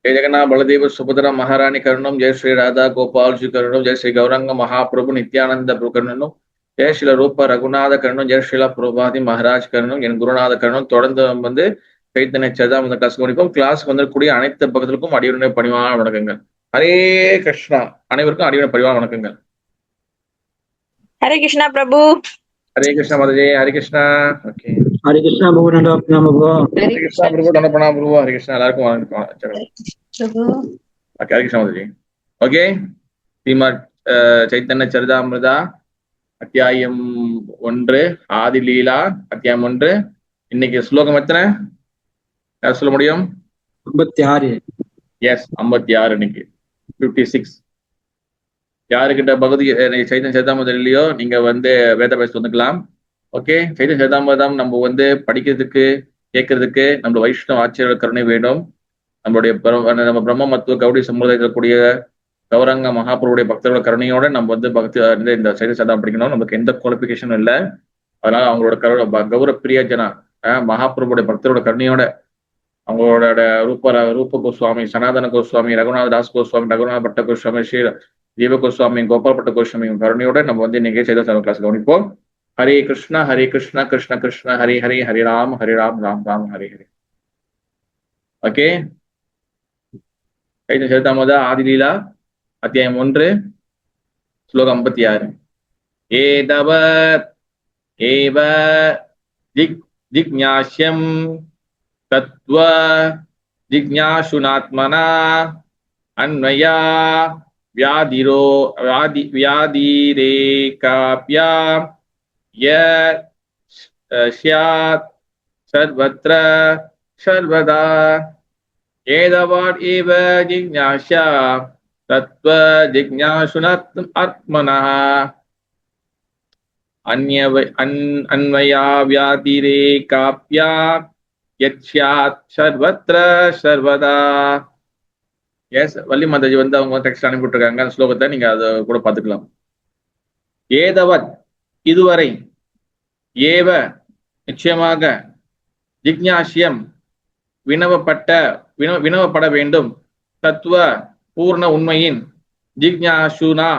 जय जगन्नाथ बलदेव सुभद्रा महारानी करुणम, जय श्री राधा गोपाल जी करुणम, जय श्री गौरंग महाप्रभु नित्यानंद प्रभु करुणम, जय श्री रूप रघुநாத கருணம், ஜெய் ஸ்ரீலா பிரபாதி மகாராஜ் கருணம், என் குருநாத கருணம். தொடர்ந்து வந்து சைத்தன்ய சரிதாமிர்த கிளாஸ் கவனிப்போம். கிளாஸ் வந்திருக்கக்கூடிய அனைத்து பக்கத்திற்கும் அடியுடைய பணிவான வணக்கங்கள். ஹரே கிருஷ்ணா. அனைவருக்கும் அடியுடைய பணிவான வணக்கங்கள். हरे कृष्णा प्रभु. हरे कृष्णा माताजी. हरे कृष्णा. ओके. हरे कृष्णा प्रभु. हरे कृष्णा प्रभु. दंडपना प्रभु. हरे कृष्णा. எல்லாருக்கும் வணக்கம். प्रभु. ஓகே. ஹரே கிருஷ்ணா மாதாஜி. ஓகே. ஸ்ரீமத் சைத்தன்ய சரிதாமிர்தா அத்தியாயம் 1 ஆதி லீலா அத்தியாயம் 1. இன்னைக்கு ஸ்லோகம் எத்தனை? யார் சொல்ல முடியும்? 56. எஸ், 56. இன்னைக்கு 56. யாருக்கிட்ட பகுதி சைத்தன்ய சரிதாமிர்தம் இல்லையோ நீங்க வந்து வேதாபேஸ் வந்துக்கலாம். ஓகே. சைத்தன்ய சரிதாமிர்தம் நம்ம வந்து படிக்கிறதுக்கு கேட்கறதுக்கு நம்ம வைஷ்ணவ ஆச்சாரிய கருணை வேணும். நம்மளுடைய நம்ம பிரம்ம மத்துவ கௌடி சமுதாயத்தில் கூடிய கௌரங்க மகாபுருடைய பக்தர்களோட கருணையோட நம்ம வந்து பக்தி இந்த சைத்தன்ய சரிதாமிர்தம் படிக்கணும். நமக்கு எந்த குவாலிபிகேஷனும் இல்லை. அதனால அவங்களோட கௌரவ பிரியஜனா மகாபுருடைய பக்தரோட கருணையோட அவங்களோட ரூப கோஸ்வாமி, சனாதன கோஸ்வாமி, ரகுநாத தாஸ் கோஸ்வாமி, ரகுநாத பட்ட கோஸ்வாமி, ஸ்ரீ ஜீவ கோஸ்வாமி, கோபால் பட்ட கோஸ்வாமி கருணையோட நம்ம வந்து இன்னைக்கு சைத்தன்ய கிளாஸ் கவனிப்போம். ஹரே கிருஷ்ணா ஹரே கிருஷ்ணா கிருஷ்ண கிருஷ்ண ஹரி ஹரி, ஹரி ராம் ராம் ராம் ஹரி ஹரி. ஓகே. சைத்தன்ய சரிதாமிர்தம் ஆதிலீலா அத்தியாயம் 1 ஸ்லோகம் 56. ஏதவத் ஏவ ஜிக்ஞாஸ்யம் தத்வ ஜிக்ஞாசுனாத்மனா அன்வயா வியாதிரேகாப்யா யஸ்யாத் சர்வத்ர சர்வதா ஏதவாட் ஏவ ஜிக்ஞாஸ்யா தத்வ ஜிக்ஞாசுனாத்மனः அன்வயா வியாதிரேகாப்யா யஸ்யாத் சர்வத்ர சர்வதா. எஸ், வள்ளி மாதாஜி வந்து அவங்க டெக்ஸ்ட் அனுப்பிவிட்டுருக்காங்க. அந்த ஸ்லோகத்தை நீங்க அதை கூட பார்த்துக்கலாம். ஏதவத் இதுவரை, ஏவ நிச்சயமாக, ஜிக்ஞாசியம் வினவப்பட வேண்டும், தத்துவ பூர்ண உண்மையின், ஜிக்ஞாசுனா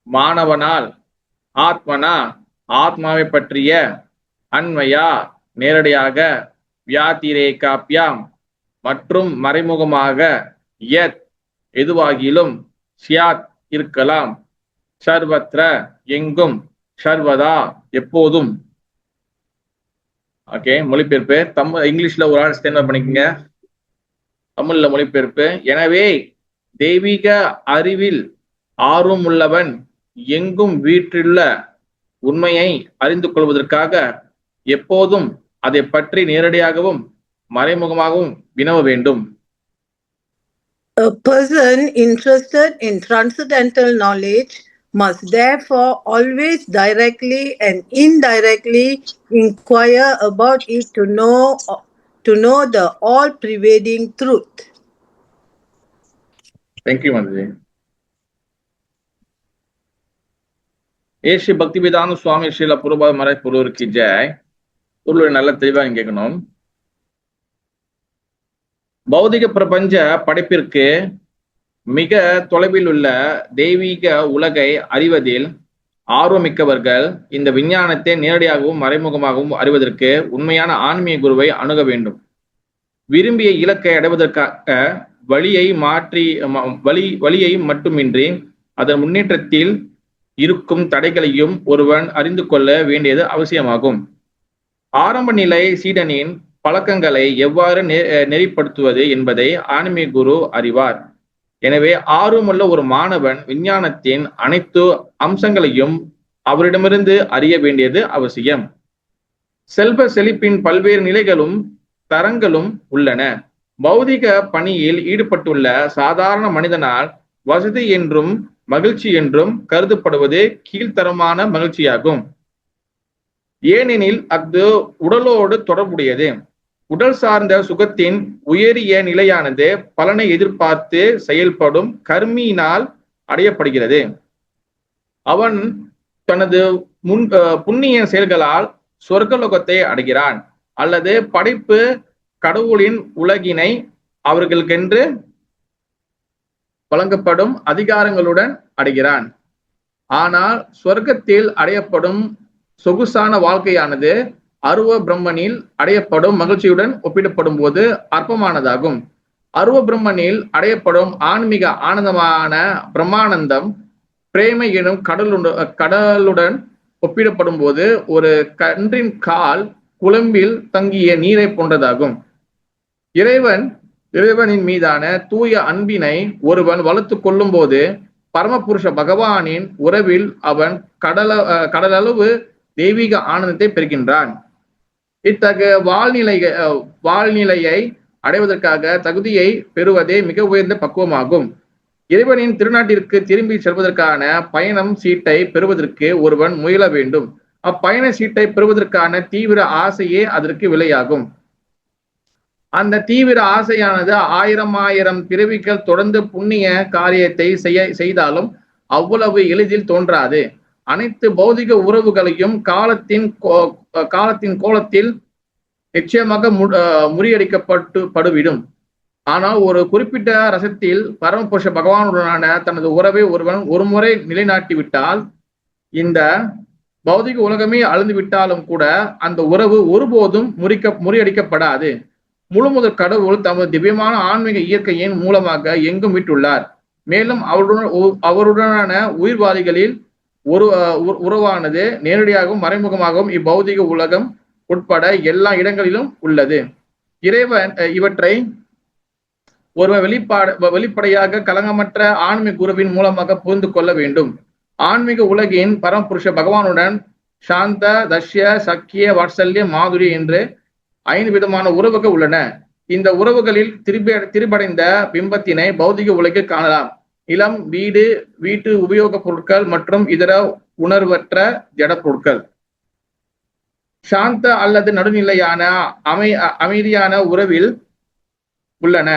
மாணவனால், ஆத்மனா ஆத்மாவை பற்றிய, அன்வயா நேரடியாக, வியாதிரேகாப்யாம் மற்றும் மறைமுகமாக, யத் எதுவாகிலும், சியாத் இருக்கலாம், சர்வத்ர எங்கும், சர்வதா எப்போதும். ஓகே. மொழிபெயர்ப்பு இங்கிலீஷ்ல ஒரு ஆள் ஸ்டேண்ட் பண்ணிக்கோங்க. தமிழ்ல மொழிபெயர்ப்பு. எனவே தெய்வீக அறிவில் ஆர்வம் உள்ளவன் எங்கும் வீற்றுள்ள உண்மையை அறிந்து கொள்வதற்காக எப்போதும் அதை பற்றி நேரடியாகவும் மறைமுகமாகவும் வினவ வேண்டும். A person interested in transcendental knowledge must therefore always directly and indirectly inquire about it to know the all-pervading truth. Thank you, Mataji. Sri பக்தி வேதாந்த சுவாமி ஸ்ரீல புரபாத மகாராஜ் பொருளுக்கு ஜெய். பொருளுடைய நல்ல தெளிவா நீங்க கேட்கணும். பௌதிக பிரபஞ்ச படைப்பிற்கு மிக தொலைவில் உள்ள தெய்வீக உலகை அறிவதில் ஆர்வமிக்கவர்கள் இந்த விஞ்ஞானத்தை நேரடியாகவும் மறைமுகமாகவும் அறிவதற்கு உண்மையான ஆன்மீக குருவை அணுக வேண்டும். விரும்பிய இலக்கை அடைவதற்காக வழியை மட்டுமின்றி அதன் முன்னேற்றத்தில் இருக்கும் தடைகளையும் ஒருவன் அறிந்து கொள்ள வேண்டியது அவசியமாகும். ஆரம்ப நிலை சீடனின் பழக்கங்களை எவ்வாறு நெறிப்படுத்துவது என்பதை ஆன்மீக குரு அறிவார். எனவே ஆர்வமுள்ள ஒரு மாணவன் விஞ்ஞானத்தின் அனைத்து அம்சங்களையும் அவரிடமிருந்து அறிய வேண்டியது அவசியம். செல்வ செழிப்பின் பல்வேறு நிலைகளும் தரங்களும் உள்ளன. பௌதிக பணியில் ஈடுபட்டுள்ள சாதாரண மனிதனால் வசதி என்றும் மகிழ்ச்சி என்றும் கருதப்படுவது கீழ்த்தரமான மகிழ்ச்சியாகும். ஏனெனில் அது உடலோடு தொடர்புடையது. உடல் சார்ந்த சுகத்தின் உயரிய நிலையானது பலனை எதிர்பார்த்து செயல்படும் கர்மியினால் அடையப்படுகிறது. அவன் தனது புண்ணிய செயல்களால் சொர்க்கலோகத்தை அடைகிறான் அல்லது படைப்பு கடவுளின் உலகினை அவர்களுக்கென்று வழங்கப்படும் அதிகாரங்களுடன் அடைகிறான். ஆனால் சொர்க்கத்தில் அடையப்படும் சொகுசான வாழ்க்கையானது அருவ பிரம்மனில் அடையப்படும் மகிழ்ச்சியுடன் ஒப்பிடப்படும் போது அற்பமானதாகும். அருவ பிரம்மனில் அடையப்படும் ஆன்மீக ஆனந்தமான பிரம்மானந்தம் பிரேமை எனும் கடலுடன் ஒப்பிடப்படும் போது ஒரு கன்றின் கால் குழம்பில் தங்கிய நீரை போன்றதாகும். இறைவனின் மீதான தூய அன்பினை ஒருவன் வளர்த்து கொள்ளும் போது பரமபுருஷ பகவானின் உறவில் அவன் கடலளவு தெய்வீக ஆனந்தத்தை பெறுகின்றான். இத்தகைய வாழ்நிலையை அடைவதற்காக தகுதியை பெறுவதே மிக உயர்ந்த பக்குவமாகும். இறைவனின் திருநாட்டிற்கு திரும்பி செல்வதற்கான பயணம் சீட்டை பெறுவதற்கு ஒருவன் முயல வேண்டும். அப்பயண சீட்டை பெறுவதற்கான தீவிர ஆசையே அதற்கு விலையாகும். அந்த தீவிர ஆசையானது ஆயிரம் பிறவிகள் தொடர்ந்து புண்ணிய காரியத்தை செய்தாலும் அவ்வளவு எளிதில் தோன்றாது. அனைத்து பௌதிக உறவுகளையும் காலத்தின் கோலத்தில் நிச்சயமாக முறியடிக்கப்பட்டுவிடும். ஆனால் ஒரு குறிப்பிட்ட ரசத்தில் பரமபுருஷ பகவானுடனான தனது உறவை ஒருவன் ஒருமுறை நிலைநாட்டிவிட்டால் இந்த பௌதிக உலகமே அழிந்து விட்டாலும் கூட அந்த உறவு ஒருபோதும் முறியடிக்கப்படாது. முழுமுதற் கடவுள் தமது திவ்யமான ஆன்மீக இயற்கையின் மூலமாக எங்கும் விட்டுள்ளார். மேலும் அவருடனான உயிர்வாதிகளில் உறவானது நேரடியாகவும் மறைமுகமாகவும் இப்பௌதிக உலகம் உட்பட எல்லா இடங்களிலும் உள்ளது. இறைவன் இவற்றை ஒருவன் வெளிப்படையாக களங்கமற்ற ஆன்மீக குருவின் மூலமாக புரிந்து கொள்ள வேண்டும். ஆன்மீக உலகின் பரமபுருஷ பகவானுடன் சாந்த, தஷ்ய, சக்கிய, வாத்சல்ய, மாதுரி என்று 5 விதமான உறவுகள் உள்ளன. இந்த உறவுகளில் திரிபடைந்த பிம்பத்தினை பௌதிக உலகில் காணலாம். நிலம், வீட்டு உபயோக பொருட்கள் மற்றும் இதர உணர்வற்ற ஜட பொருட்கள். சாந்த அல்லது நடுநிலையான அமைதியான உறவில் உள்ளன.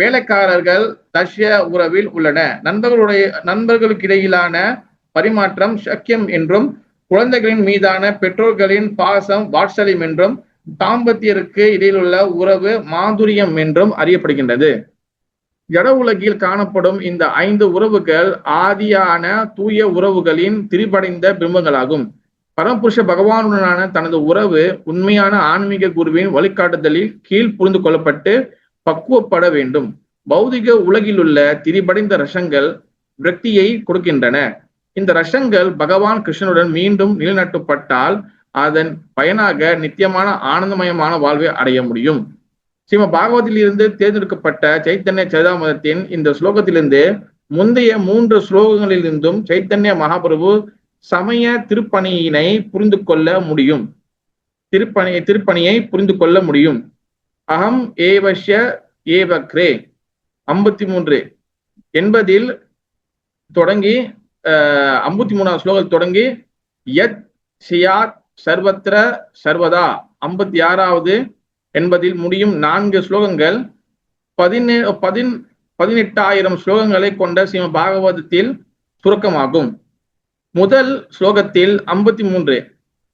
வேலைக்காரர்கள் தஷ்ய உறவில் உள்ளன. நண்பர்களுக்கிடையிலான பரிமாற்றம் சக்கியம் என்றும், குழந்தைகளின் மீதான பெற்றோர்களின் பாசம் வாத்சல்யம் என்றும், தாம்பத்தியருக்கு இடையிலுள்ள உறவு மாதுரியம் என்றும் அறியப்படுகின்றது. ஜட உலகில் காணப்படும் இந்த 5 உறவுகள் ஆதியான தூய உறவுகளின் திரிபடைந்த பிம்பங்களாகும். பரமபுருஷ பகவானுடனான தனது உறவு உண்மையான ஆன்மீக குருவின் வழிகாட்டுதலில் கீழ் புரிந்து கொள்ளப்பட்டு பக்குவப்பட வேண்டும். பௌதிக உலகிலுள்ள திரிபடைந்த ரசங்கள் விரக்தியை கொடுக்கின்றன. இந்த ரசங்கள் பகவான் கிருஷ்ணனுடன் மீண்டும் நிலைநாட்டப்பட்டால் அதன் பயனாக நித்தியமான ஆனந்தமயமான வாழ்வை அடைய முடியும். ஸ்ரீமத் பாகவத்தில் இருந்து தேர்ந்தெடுக்கப்பட்ட சைத்தன்ய சரிதாமிரதத்தின் இந்த ஸ்லோகத்திலிருந்து முந்தைய 3 ஸ்லோகங்களிலிருந்தும் சைத்தன்ய மகாபிரபு சமய திருப்பணியை புரிந்து கொள்ள முடியும். திருப்பணியை புரிந்து கொள்ள முடியும். அகம் ஏவஷ்ய ஏவக்ரே 53 என்பதில் தொடங்கி 53ஆம் ஸ்லோகத்தில் தொடங்கி யத் சியாத் சர்வத்ர சர்வதா 56வது என்பதில் முடியும் 4 ஸ்லோகங்கள் 18,000 ஸ்லோகங்களை கொண்ட ஸ்ரீமத் பாகவதத்தில் சுருக்கமாகும். முதல் ஸ்லோகத்தில் 53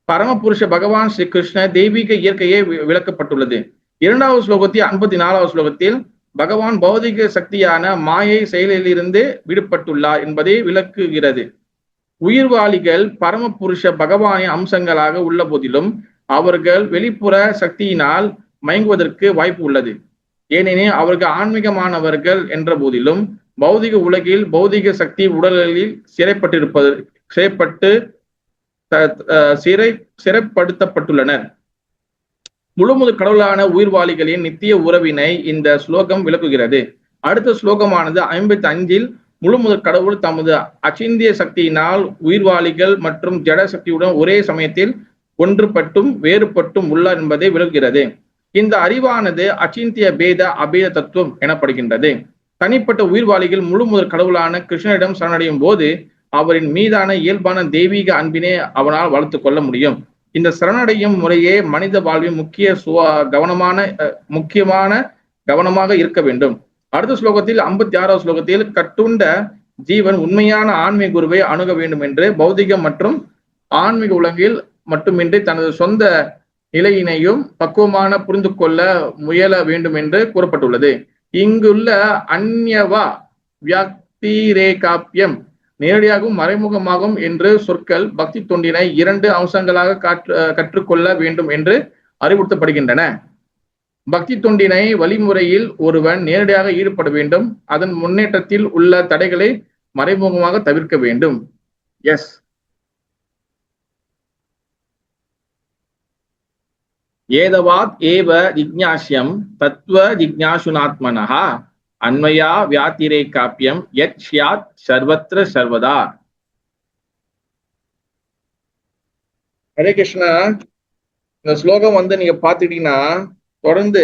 பரமபுருஷ பகவான் ஸ்ரீ கிருஷ்ண தெய்வீக இயற்கையை விளக்கப்பட்டுள்ளது. 2வது ஸ்லோகத்தில் 54வது ஸ்லோகத்தில் பகவான் பௌதிக சக்தியான மாயை செயலிலிருந்து விடுபட்டுள்ளார் என்பதை விளக்குகிறது. உயிர்வாளிகள் பரமபுருஷ பகவானின் அம்சங்களாக உள்ள போதிலும் அவர்கள் வெளிப்புற சக்தியினால் மயங்குவதற்கு வாய்ப்பு உள்ளது. ஏனெனில் அவர்கள் ஆன்மீகமானவர்கள் என்ற போதிலும் பௌதிக உலகில் பௌதிக சக்தி உடலில் சிறைப்படுத்தப்பட்டுள்ளனர். முழுமுதற் கடவுளான உயிர்வாளிகளின் நித்திய உறவினை இந்த ஸ்லோகம் விளக்குகிறது. அடுத்த ஸ்லோகமானது 55 முழுமுதற் கடவுள் தமது அச்சிந்திய சக்தியினால் உயிர்வாளிகள் மற்றும் ஜட சக்தியுடன் ஒரே சமயத்தில் ஒன்றுபட்டும் வேறுபட்டும் உள்ளார் என்பதை விளக்குகிறது. இந்த அறிவானது அச்சிந்திய பேத அபேத தத்துவம் எனப்படுகின்றது. தனிப்பட்ட உயிர்வாளிகள் முழுமுதற் கடவுளான கிருஷ்ணனிடம் சரணடையும் போது அவரின் மீதான இயல்பான தெய்வீக அன்பினை அவனால் வளர்த்து கொள்ள முடியும். இந்த சரணடையும் முறையே மனித வாழ்வின் கவனமாக இருக்க வேண்டும். அடுத்த ஸ்லோகத்தில் 56வது ஸ்லோகத்தில் கட்டுண்ட ஜீவன் உண்மையான ஆன்மீக குருவை அணுக வேண்டும் என்று பௌதிகம் மற்றும் ஆன்மீக உலகில் மட்டுமின்றி தனது சொந்த நிலையினையும் பக்குவமான புரிந்து கொள்ள முயல வேண்டும் என்று கூறப்பட்டுள்ளது. இங்குள்ள அந்யவா வியாத்திரேகாப்யம் நேரடியாகவும் மறைமுகமாகவும் என்று சொற்கள் பக்தி தொண்டினை 2 அம்சங்களாக கற்றுக்கொள்ள வேண்டும் என்று அறிவுறுத்தப்படுகின்றன. பக்தி தொண்டினை வழிமுறையில் ஒருவன் நேரடியாக ஈடுபட வேண்டும். அதன் முன்னேற்றத்தில் உள்ள தடைகளை மறைமுகமாக தவிர்க்க வேண்டும். எஸ், ஏதவாத் ஏவ ஜிக்ஞாஸ்யம் தத்துவ ஜிக்ஞாசுனாத்மனஹ அன்வயா வியாத்திரேகாப்யம் யத் ஸ்யாத் சர்வத்ர சர்வதா. ஹரே கிருஷ்ணா. இந்த ஸ்லோகம் நீங்க பாத்துட்டீங்கன்னா தொடர்ந்து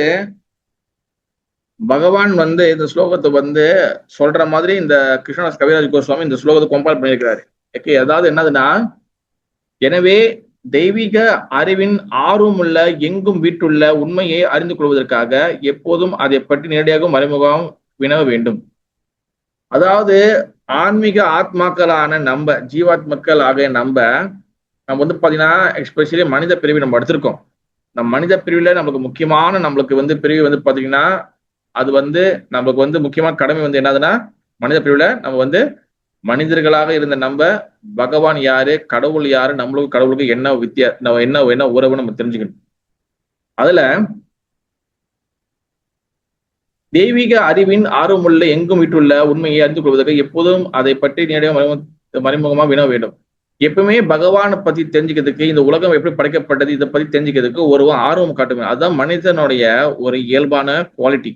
பகவான் இந்த ஸ்லோகத்தை சொல்ற மாதிரி இந்த கிருஷ்ணதாஸ் கவிராஜ் கோஸ்வாமி இந்த ஸ்லோகத்தை கம்பேர் பண்ணியிருக்கிறாரு. ஓகே, அதாவது என்னதுன்னா, எனவே தெய்வீக அறிவின் ஆர்வமுள்ள எங்கும் வீட்டுள்ள உண்மையை அறிந்து கொள்வதற்காக எப்போதும் அதை பற்றி நேரடியாக மறைமுகம் வினவ வேண்டும். அதாவது ஆன்மீக ஆத்மாக்களான ஜீவாத்மக்கள் ஆகிய நம்ம பாத்தீங்கன்னா எஸ்பெஷலி மனித பிரிவு நம்ம எடுத்திருக்கோம். நம்ம மனித பிரிவுல நம்மளுக்கு முக்கியமான பிரிவு பாத்தீங்கன்னா அது நம்மளுக்கு முக்கியமான கடமை என்னதுன்னா, மனித பிரிவுல நம்ம மனிதர்களாக இருந்த பகவான் யாரு, கடவுள் யாரு, நம்மளுக்கு கடவுளுக்கு என்ன உறவு நம்ம தெரிஞ்சுக்கணும். அதுல தெய்வீக அறிவின் ஆர்வமுள்ள எங்கும் வீட்டுள்ள உண்மையை அறிந்து கொள்வதற்கு எப்போதும் அதை பற்றி நேரடியாக மறைமுகமா வினவ வேண்டும். எப்பவுமே பகவானை பத்தி தெரிஞ்சுக்கிறதுக்கு, இந்த உலகம் எப்படி படைக்கப்பட்டது இதை பத்தி தெரிஞ்சுக்கிறதுக்கு ஒருவன் ஆர்வம் காட்டுவேன். அதுதான் மனிதனுடைய ஒரு இயல்பான குவாலிட்டி.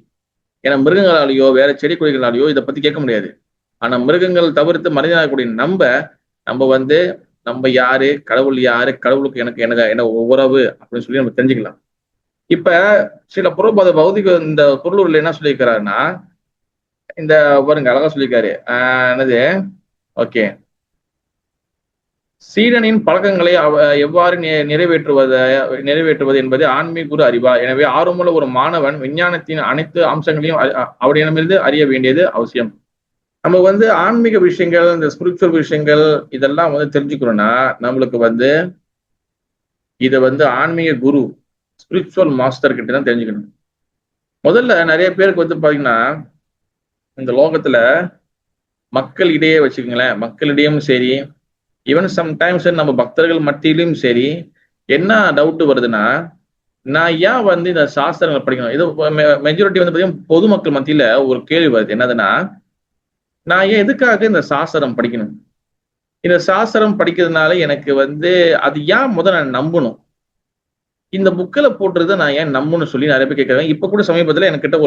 ஏன்னா மிருகங்களாலேயோ வேற செடி கொடிகளாலேயோ இதை பத்தி கேட்க முடியாது. ஆனா மிருகங்கள் தவிர்த்து மனிதனாகக்கூடிய நம்ம யாரு, கடவுள் யாரு, கடவுளுக்கு எனக்கு என்ன உறவு அப்படின்னு சொல்லி நம்ம தெரிஞ்சுக்கலாம். இப்ப சில புறப்பாத பௌதிக இந்த பொருளூர்ல என்ன சொல்லியிருக்கிறாருன்னா, இந்த பாருங்க அழகா சொல்லியிருக்காரு. என்னது, ஓகே, சீடனின் பழக்கங்களை எவ்வாறு நிறைவேற்றுவது என்பது ஆன்மீக குரு அறிவார். எனவே ஆர்வமுள்ள ஒரு மாணவன் விஞ்ஞானத்தின் அனைத்து அம்சங்களையும் அவரிடமிருந்து அறிய வேண்டியது அவசியம். நம்ம ஆன்மீக விஷயங்கள், இந்த ஸ்பிரிச்சுவல் விஷயங்கள் இதெல்லாம் தெரிஞ்சுக்கணும்னா நம்மளுக்கு இதை ஆன்மீக குரு, ஸ்பிரிச்சுவல் மாஸ்டர் கிட்ட தான் தெரிஞ்சுக்கணும். முதல்ல நிறைய பேருக்கு பாத்தீங்கன்னா இந்த லோகத்துல மக்களிடையே வச்சுக்கோங்களேன், மக்களிடையும் சரி, ஈவன் சம்டைம்ஸ் நம்ம பக்தர்கள் மத்தியிலும் சரி, என்ன டவுட் வருதுன்னா, நான் ஏன் இந்த சாஸ்திரங்கள் படிக்கணும்? இது மெஜாரிட்டி பார்த்தீங்கன்னா பொதுமக்கள் மத்தியில ஒரு கேள்வி வருது. என்னதுன்னா, நான் ஏன் எதுக்காக இந்த சாஸ்திரம் படிக்கணும்? இந்த சாஸ்திரம் படிக்கிறதுனால எனக்கு அது ஏன் முதல்ல நான் நம்பணும்? இந்த புக்கில் போட்டுறதை நான் ஏன் நம்பணும்னு சொல்லி நிறைய பேர் கேட்கறாங்க. இப்ப கூட சமீபத்துல என்கிட்ட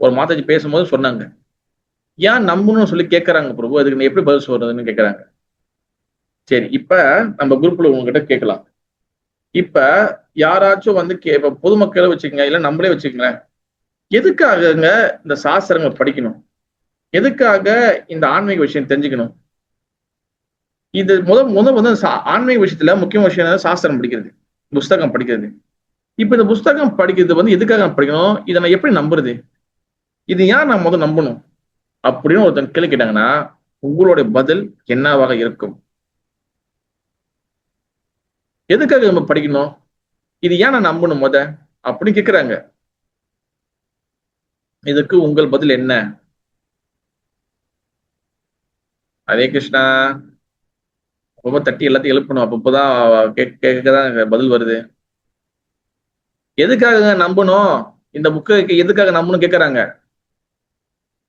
ஒரு மாதாஜி பேசும்போது சொன்னாங்க, ஏன் நம்பணும்னு சொல்லி கேட்கறாங்க பிரபு, அதுக்கு நீ எப்படி பதில் சொல்றதுன்னு கேட்கறாங்க. சரி, இப்ப நம்ம குரூப்ல உங்ககிட்ட கேட்கலாம். இப்ப யாராச்சும் இப்ப பொதுமக்களை வச்சுக்கோங்க, இல்ல நம்மளே வச்சுக்கோங்களேன், எதுக்காகங்க இந்த சாஸ்திரங்களை படிக்கணும்? எதுக்காக இந்த ஆன்மீக விஷயம் தெரிஞ்சுக்கணும்? இது முதல் ஆன்மீக விஷயத்துல முக்கிய விஷயம் சாஸ்திரம் படிக்கிறது, புஸ்தகம் படிக்கிறது. இப்ப இந்த புஸ்தகம் படிக்கிறது எதுக்காக படிக்கணும்? இதை நான் எப்படி நம்புறது? இது ஏன் நான் முதல் நம்பணும் அப்படின்னு ஒருத்தன் கேள்வி கேட்டாங்கன்னா உங்களுடைய பதில் என்னவாக இருக்கும்? எதுக்காக நம்ம படிக்கணும்? இது ஏன் நான் நம்பணும் அப்படின்னு கேட்கிறாங்க. இதுக்கு உங்கள் பதில் என்ன? ஹரே கிருஷ்ணா. ரொம்ப தட்டி எல்லாத்தையும் எழுப்பணும், அப்பதான் கேட்கதான் பதில் வருது. எதுக்காக நம்பணும்? இந்த புக்கு எதுக்காக நம்பணும் கேட்கறாங்க.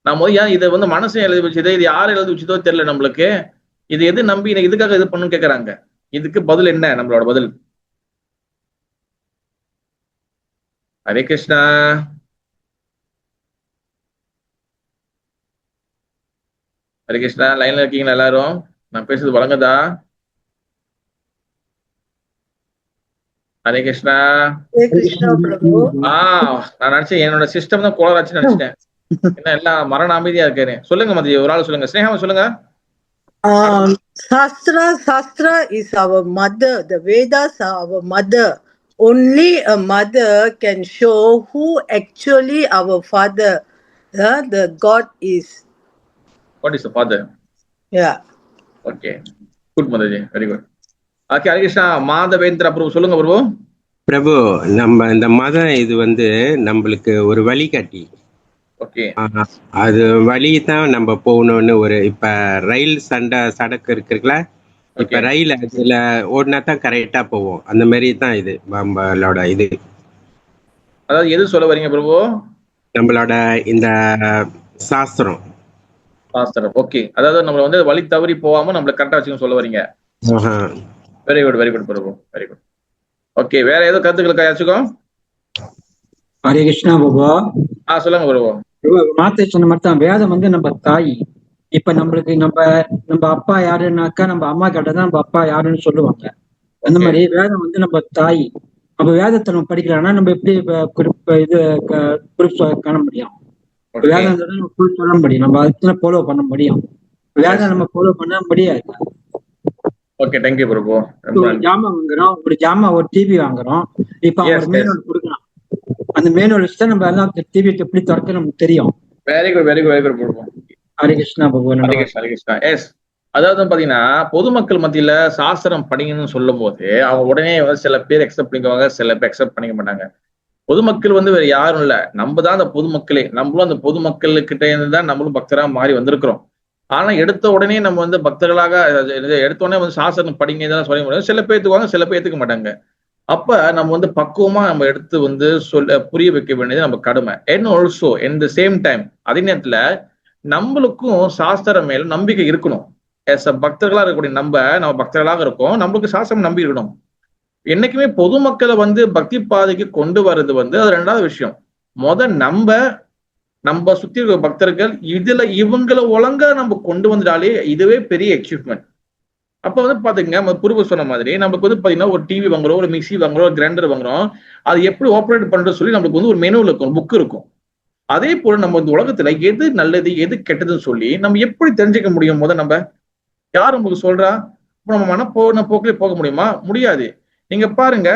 நம்ம ஏன் இதை மனசு எழுதி வச்சதோ, இது யாரும் எழுதி வச்சதோ தெரியல நம்மளுக்கு. இது எது நம்பி எதுக்காக இது பண்ணணும்னு கேட்கறாங்க. இதுக்கு பதில் என்ன? நம்மளோட பதில். ஹரே கிருஷ்ணா. ஹரே கிருஷ்ணா. லைன்ல இருக்கீங்களா எல்லாரும்? நான் பேசுறது வழங்குதா? ஹரே கிருஷ்ணா. நான் நினைச்சேன் என்னோட சிஸ்டம் தான் கோளாராச்சுன்னு நினைச்சிட்டேன். என்ன எல்லாம் மரண அமைதியா இருக்காரு. சொல்லுங்க மதி, ஒரு ஆள் சொல்லுங்க. ஸ்னேகா சொல்லுங்க. Shastra is our mother. The Vedas are our mother. Only a mother can show who actually our father, the God is. What is the father? Yeah. Okay. Good, Motherji. Very good. Okay, Hare Krishna. Madhavendra பிரபு சொல்லுங்க பிரபு. பிரபு, நம்ம இந்த மதம் இது நம்மளுக்கு ஒரு வழிகாட்டி. Okay அது வழி தான் நம்ம போகணும்னு ஒரு இப்ப ரயில் சடக்கு இருக்குல்ல, இப்ப ஓகே ரயில் அதுல ஓடினா தான் கரெக்டா போவோம். அந்த மாதிரி தான் இது நம்மளோட இது, அதாவது எது சொல்ல வரீங்க பிரபு? நம்மளோட இந்த சாஸ்திரம். சாஸ்திரம். ஓகே, அதாவது நம்மள வந்து வழி தவறி போகாம நம்மள கரெக்டா வச்சுக்கணும் சொல்ல வரீங்க. ஆஹா. வெரி குட் பிரபு, வெரி குட். ஓகே, வேற ஏதோ கருத்துக்களுக்கா யாச்சுக்கும்? ஹரே கிருஷ்ணா பாபா. சொல்லுங்க பிரபு. மாத்தை சொன்ன மாதிரி தான் வேதம் வந்து நம்ம தாய். இப்ப நம்மளுக்கு நம்ம அப்பா யாருன்னாக்கா நம்ம அம்மா கிட்டதான் நம்ம அப்பா யாருன்னு சொல்லுவாங்க. அந்த Okay. மாதிரி வேதம் வந்து நம்ம தாய். அப்ப வேதத்தை நம்ம படிக்கலாம்னா நம்ம எப்படி இது ப்ரூஃப் காண முடியும்? Okay. வேதம் நம்ம ஃபுல் சொல்ல முடியும், நம்ம அதுக்கு ஃபாலோ பண்ண முடியும். வேதம் நம்ம ஃபாலோ பண்ண முடியாது. ஓகே, தேங்க்யூ பிரபு. ஒரு ஜாமான் வாங்குறோம், ஒரு டிவி வாங்குறோம். இப்ப Yes, அவங்க மேனுவல் கொடுக்கலாம். அந்த மேனுவல் வச்சு நம்ம எல்லாம் டிவி எப்படி திறக்க நமக்கு தெரியும். வெரி குட் பிரபு. ஹரே கிருஷ்ணா பகவான். ஹரே கிருஷ்ணா. எஸ், அதாவது பாத்தீங்கன்னா பொதுமக்கள் மத்தியில சாஸ்திரம் படிங்கன்னு சொல்லும் போது அவங்க உடனே வந்து சில பேர் அக்செப்ட் பண்ணிக்குவாங்க, சில பேர் அக்செப்ட் பண்ணிக்க மாட்டாங்க. பொதுமக்கள் வந்து வேற யாரும் இல்ல, நம்ம தான் அந்த பொதுமக்களே. நம்மளும் அந்த பொதுமக்கள் கிட்ட இருந்து தான் நம்மளும் பக்தரா மாறி வந்திருக்கிறோம். ஆனா எடுத்த உடனே நம்ம வந்து பக்தர்களாக எடுத்த உடனே வந்து சாஸ்திரம் படிங்க இதெல்லாம் சொல்ல முடியாது. சில பேர் ஏத்துக்குவாங்க, சில பேர் ஏத்துக்க மாட்டாங்க. அப்ப நம்ம வந்து பக்குவமா நம்ம எடுத்து வந்து புரிய வைக்க வேண்டியது நம்ம கடமை. And also in the same time அதே நேரத்துல நம்மளுக்கும் சாஸ்திரம் மேல நம்பிக்கை இருக்கணும். பக்தர்களா இருக்கக்கூடிய நம்ம பக்தர்களாக இருக்கோம், நம்மளுக்கு சாஸ்திரம் நம்பி இருக்கணும். என்னைக்குமே பொதுமக்களை வந்து பக்தி பாதைக்கு கொண்டு வர்றது வந்து அது ரெண்டாவது விஷயம். நம்ம சுத்தி இருக்க பக்தர்கள் இவங்களை ஒழுங்கா நம்ம கொண்டு வந்துட்டாலே இதுவே பெரிய அச்சீவ்மெண்ட். அப்ப வந்து பாத்தீங்கன்னா நம்ம பூர்வ சொன்ன மாதிரி நமக்கு வந்து பாத்தீங்கன்னா ஒரு டிவி வாங்குறோம், ஒரு மிக்சி வாங்குறோம், ஒரு கிரைண்டர் வாங்குறோம். அது எப்படி ஆப்ரேட் பண்றது சொல்லி நம்மளுக்கு வந்து ஒரு மெனு இருக்கும், புக் இருக்கும். அதே போல நம்ம இந்த உலகத்துல எது நல்லது எது கெட்டதுன்னு சொல்லி நம்ம எப்படி தெரிஞ்சுக்க முடியும்? நம்ம யார் உங்களுக்கு சொல்றா? நம்ம போக்கிலே போக முடியுமா? முடியாது. நீங்க பாருங்க,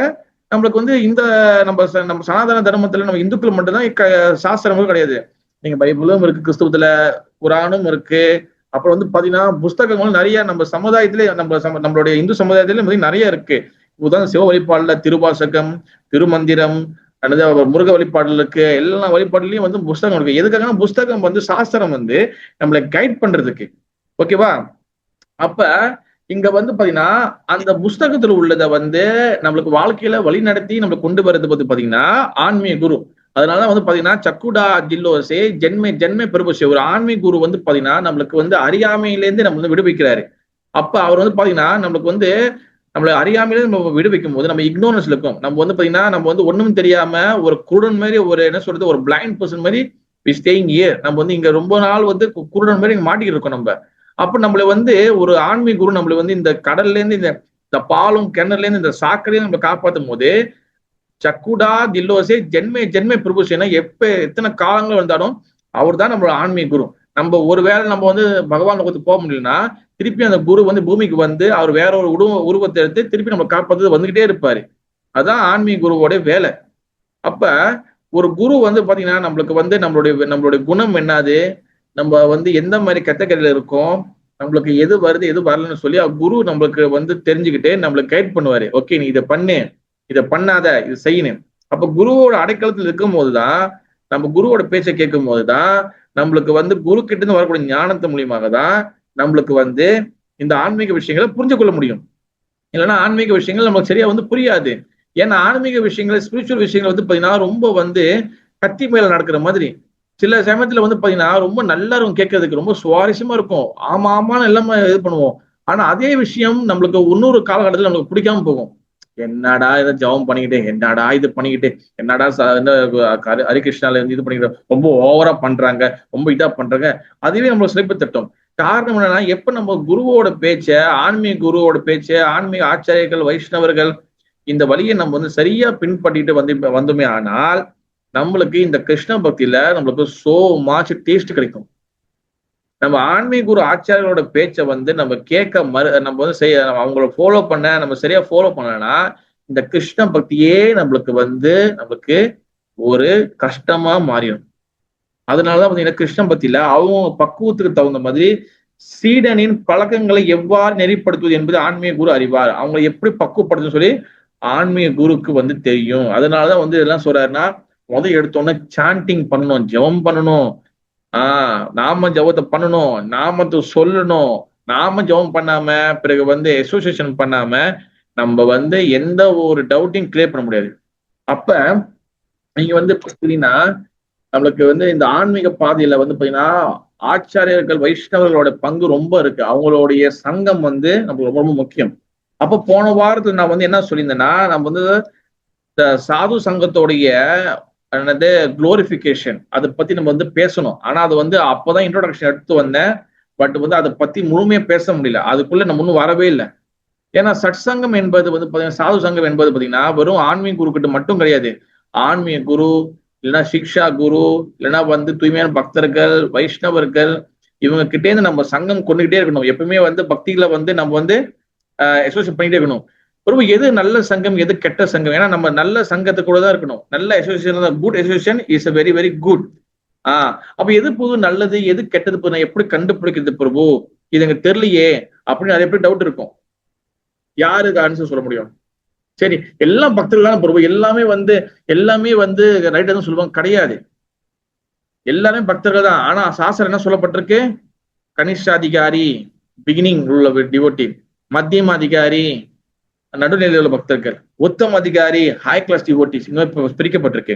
நம்மளுக்கு வந்து இந்த நம்ம சனாதன தர்மத்துல நம்ம இந்துக்கள் மட்டும்தான் சாஸ்திரமும் கிடையாது. நீங்க பைபிளும் இருக்கு, கிறிஸ்துவத்துல குரானும் இருக்கு. அப்புறம் வந்து பாத்தீங்கன்னா புஸ்தகங்களும் நிறைய நம்ம சமுதாயத்திலே நம்மளுடைய இந்து சமுதாயத்திலே நிறைய இருக்கு. உதாரணம் சிவ வழிபாடுல திருவாசகம், திருமந்திரம், முருக வழிபாடுல இருக்கு. எல்லா வழிபாடுலயும் வந்து புஸ்தகம் இருக்கு. எதுக்காக? புஸ்தகம் வந்து சாஸ்திரம் வந்து நம்மளை கைட் பண்றதுக்கு. ஓகேவா? அப்ப இங்க வந்து பாத்தீங்கன்னா அந்த புஸ்தகத்துல உள்ளதை வந்து நம்மளுக்கு வாழ்க்கையில வழி நடத்தி நம்மளுக்கு கொண்டு வர்றது வந்து பாத்தீங்கன்னா ஆன்மீக குரு. அதனால வந்து பாத்தீங்கன்னா சக்குடா ஜில்லோசே ஜென்மே பிரபுஷே, ஒரு ஆன்மீக குரு வந்து பாத்தீங்கன்னா நம்மளுக்கு வந்து அறியாமையிலேருந்து நம்ம வந்து விடுவிக்கிறாரு. அப்ப அவர் வந்து பாத்தீங்கன்னா நம்மளுக்கு வந்து நம்மள அறியாமையில நம்ம விடுவிக்கும் போது நம்ம இக்னோரன்ஸ்ல இருக்கும். நம்ம வந்து பாத்தீங்கன்னா நம்ம வந்து ஒண்ணும் தெரியாம ஒரு குருடன் மாதிரி, ஒரு என்ன சொல்றது, ஒரு பிளைண்ட் பர்சன் மாதிரி ஸ்டேயிங் இயர். நம்ம வந்து இங்க ரொம்ப நாள் வந்து குருடன் மாதிரி மாட்டிக்கிட்டு இருக்கோம் நம்ம. அப்ப நம்மள வந்து ஒரு ஆன்மீக குரு நம்மள வந்து இந்த கடல்ல இருந்து இந்த பாலும் கிணறுல இருந்து இந்த சாக்கடையும் நம்ம காப்பாற்றும் போது சக்குடா தில்லோசே ஜென்மே பிரபுசேனா எத்தனை காலங்கள் வந்தாலும் அவர் தான் நம்மளோட ஆன்மீக குரு. நம்ம ஒருவேளை நம்ம வந்து பகவான் லோகத்துக்கு போக முடியலன்னா திருப்பி அந்த குரு வந்து பூமிக்கு வந்து அவர் வேற ஒரு உருவத்தை எடுத்து திருப்பி நம்ம காப்பாத்து வந்துகிட்டே இருப்பாரு. அதான் ஆன்மீக குருவோட வேலை. அப்ப ஒரு குரு வந்து பாத்தீங்கன்னா நம்மளுக்கு வந்து நம்மளுடைய குணம் என்னது, நம்ம வந்து எந்த மாதிரி கேட்டகரியில இருக்கோம், நம்மளுக்கு எது வருது எது வரலன்னு சொல்லி குரு நம்மளுக்கு வந்து தெரிஞ்சுக்கிட்டு நம்மளுக்கு கைட் பண்ணுவாரு. ஓகே, நீ இதை பண்ணு, இதை பண்ணாத, இது செய்யணும். அப்ப குருவோட அடைக்கலத்தில் இருக்கும் போதுதான், நம்ம குருவோட பேச்சை கேட்கும் போதுதான் நம்மளுக்கு வந்து குரு கிட்ட இருந்து வரக்கூடிய ஞானத்து மூலியமாக தான் நம்மளுக்கு வந்து இந்த ஆன்மீக விஷயங்களை புரிஞ்சு கொள்ள முடியும். இல்லைன்னா ஆன்மீக விஷயங்கள் நமக்கு சரியா வந்து புரியாது. ஏன்னா ஆன்மீக விஷயங்கள், ஸ்பிரிச்சுவல் விஷயங்கள் வந்து பாத்தீங்கன்னா ரொம்ப வந்து கத்தி மேல நடக்கிற மாதிரி. சில சமயத்துல வந்து பாத்தீங்கன்னா ரொம்ப நல்லா இருக்கும், கேட்கறதுக்கு ரொம்ப சுவாரஸ்யமா இருக்கும், ஆமா ஆமான்னு எல்லாமே இது பண்ணுவோம். ஆனா அதே விஷயம் நம்மளுக்கு இன்னொரு காலகட்டத்துல நம்மளுக்கு பிடிக்காம போகும். என்னடா இதை ஜபம் பண்ணிக்கிட்டு, என்னடா இது பண்ணிக்கிட்டு, என்னடா ஹரிகிருஷ்ணால இது பண்ணிக்கிட்டு ரொம்ப ஓவரா பண்றாங்க, ரொம்ப இதா பண்றாங்க, அதுவே நம்மளுக்கு சிலைப்பு தட்டும். காரணம் என்னன்னா, எப்ப நம்ம குருவோட பேச்ச, ஆன்மீக குருவோட பேச்ச, ஆன்மீக ஆச்சாரியர்கள், வைஷ்ணவர்கள் இந்த வழியை நம்ம வந்து சரியா பின்பற்றிட்டு வந்தோமே ஆனால் நம்மளுக்கு இந்த கிருஷ்ண பக்தியில நம்மளுக்கு சோ மச் டேஸ்ட் கிடைக்கும். நம்ம ஆன்மீக குரு ஆச்சாரியர்களோட பேச்சை வந்து நம்ம கேட்க நம்ம வந்து அவங்கள ஃபாலோ பண்ண, நம்ம சரியா ஃபாலோ பண்ணனா இந்த கிருஷ்ண பக்தியே நம்மளுக்கு ஒரு கஷ்டமா மாறிடும். அதனாலதான் பாத்தீங்கன்னா கிருஷ்ண பக்தியில அவங்க பக்குவத்துக்கு தகுந்த மாதிரி சீடனின் பழக்கங்களை எவ்வாறு நெறிப்படுத்துவது என்பது ஆன்மீக குரு அறிவார். அவங்களை எப்படி பக்குவப்படுத்துன்னு சொல்லி ஆன்மீக குருக்கு வந்து தெரியும். அதனாலதான் வந்து இதெல்லாம் சொல்றாருன்னா, முதல் எடுத்தோன்னே சாண்டிங் பண்ணணும், ஜெபம் பண்ணணும். நாம ஜெபத்தை பண்ணணும், நாமத்தை சொல்லணும். நாம ஜெபம் பண்ணாம பிறகு வந்து அசோசியேஷன் பண்ணாம நம்ம வந்து எந்த ஒரு டவுட்டையும் கிளியர் பண்ண முடியாது. அப்ப நீங்க வந்து பாத்தீங்கன்னா நம்மளுக்கு வந்து இந்த ஆன்மீக பாதையில வந்து பாத்தீங்கன்னா ஆச்சாரியர்கள் வைஷ்ணவர்களோட பங்கு ரொம்ப இருக்கு. அவங்களுடைய சங்கம் வந்து நமக்கு ரொம்ப ரொம்ப முக்கியம். அப்ப போன வாரத்துல நான் வந்து என்ன சொல்லியிருந்தேன்னா, நம்ம வந்து இந்த சாது சங்கத்தோடைய என்னது குளோரிபிகேஷன் அதை பத்தி நம்ம வந்து பேசணும். ஆனா அது வந்து அப்பதான் இன்ட்ரோடக்ஷன் எடுத்து வந்தேன். பட் வந்து அதை பத்தி முழுமையா பேச முடியல. அதுக்குள்ள நம்ம இன்னும் வரவே இல்லை. ஏன்னா சட்சங்கம் என்பது வந்து பாத்தீங்கன்னா சாது சங்கம் என்பது பாத்தீங்கன்னா வெறும் ஆன்மீக குரு கிட்ட மட்டும் கிடையாது. ஆன்மீக குரு இல்லைன்னா சிக்ஷா குரு இல்லைன்னா வந்து தூய்மையான பக்தர்கள் வைஷ்ணவர்கள் இவங்க கிட்டே இருந்து நம்ம சங்கம் கொண்டுகிட்டே இருக்கணும். எப்பவுமே வந்து பக்திகளை வந்து நம்ம வந்து அசோசியேட் பண்ணிட்டே இருக்கணும். ஒரு எது நல்ல சங்கம் எது கெட்ட சங்கம், ஏன்னா நம்ம நல்ல சங்கத்து கூட தான் இருக்கணும். நல்ல association, good association is very very good. அப்ப எது புது நல்லது எது கெட்டது நான் எப்படி கண்டுபிடிக்கிறது பிரபு, இது எனக்கு தெரியலையே அப்படின்னு நிறைய பேர் டவுட் இருக்கும். யாருக்கு ஆன்சர் சொல்ல முடியும்? சரி, எல்லாம் பக்தர்களான பிரபு, எல்லாமே வந்து ரைட் தான் சொல்லுவாங்க. கிடையாது, எல்லாமே பக்தர்கள் தான். ஆனா சாஸ்திரம் என்ன சொல்லப்பட்டிருக்கு? கனிஷ்டாதிகாரி பிகினிங் உள்ள டிவோட்டி, மத்தியம் அதிகாரி நடுநிலையில் உள்ள பக்தர்கள், உத்தம அதிகாரி ஹை கிளாஸ் டிவோட்டிஸ், இன்னும் பிரிக்கப்பட்டிருக்கு.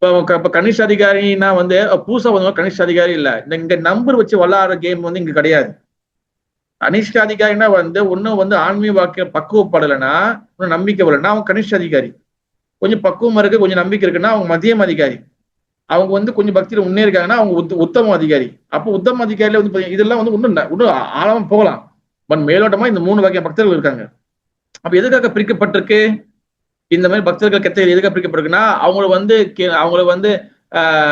இப்ப கனிஷ்ட அதிகாரினா வந்து பூசா வந்து கனிஷ்ட அதிகாரி இல்ல. இங்க நம்பர் வச்சு விளையாடுற கேம் வந்து இங்க கிடையாது. கனிஷ்ட அதிகாரினா வந்து ஒன்னும் வந்து ஆன்மீக வாக்கிய பக்குவப்படலைன்னா, ஒன்னும் நம்பிக்கை வரலன்னா அவங்க கனிஷ்ட அதிகாரி. கொஞ்சம் பக்குவம் இருக்கு, கொஞ்சம் நம்பிக்கை இருக்குன்னா அவங்க மத்தியம் அதிகாரி. அவங்க வந்து கொஞ்சம் பக்தியில முன்னேறிருக்காங்கன்னா அவங்க உத்தம அதிகாரி. அப்போ உத்தம அதிகாரியில வந்து இதெல்லாம் வந்து இன்னும் ஆழமா போகலாம். பட் மேலோட்டமா இந்த 3 வகை பக்தர்கள் இருக்காங்க. அப்ப எதுக்காக பிரிக்கப்பட்டிருக்கு? இந்த மாதிரி பக்தர்கள் கெட்ட எதுக்காக பிரிக்கப்பட்டிருக்குன்னா அவங்கள வந்து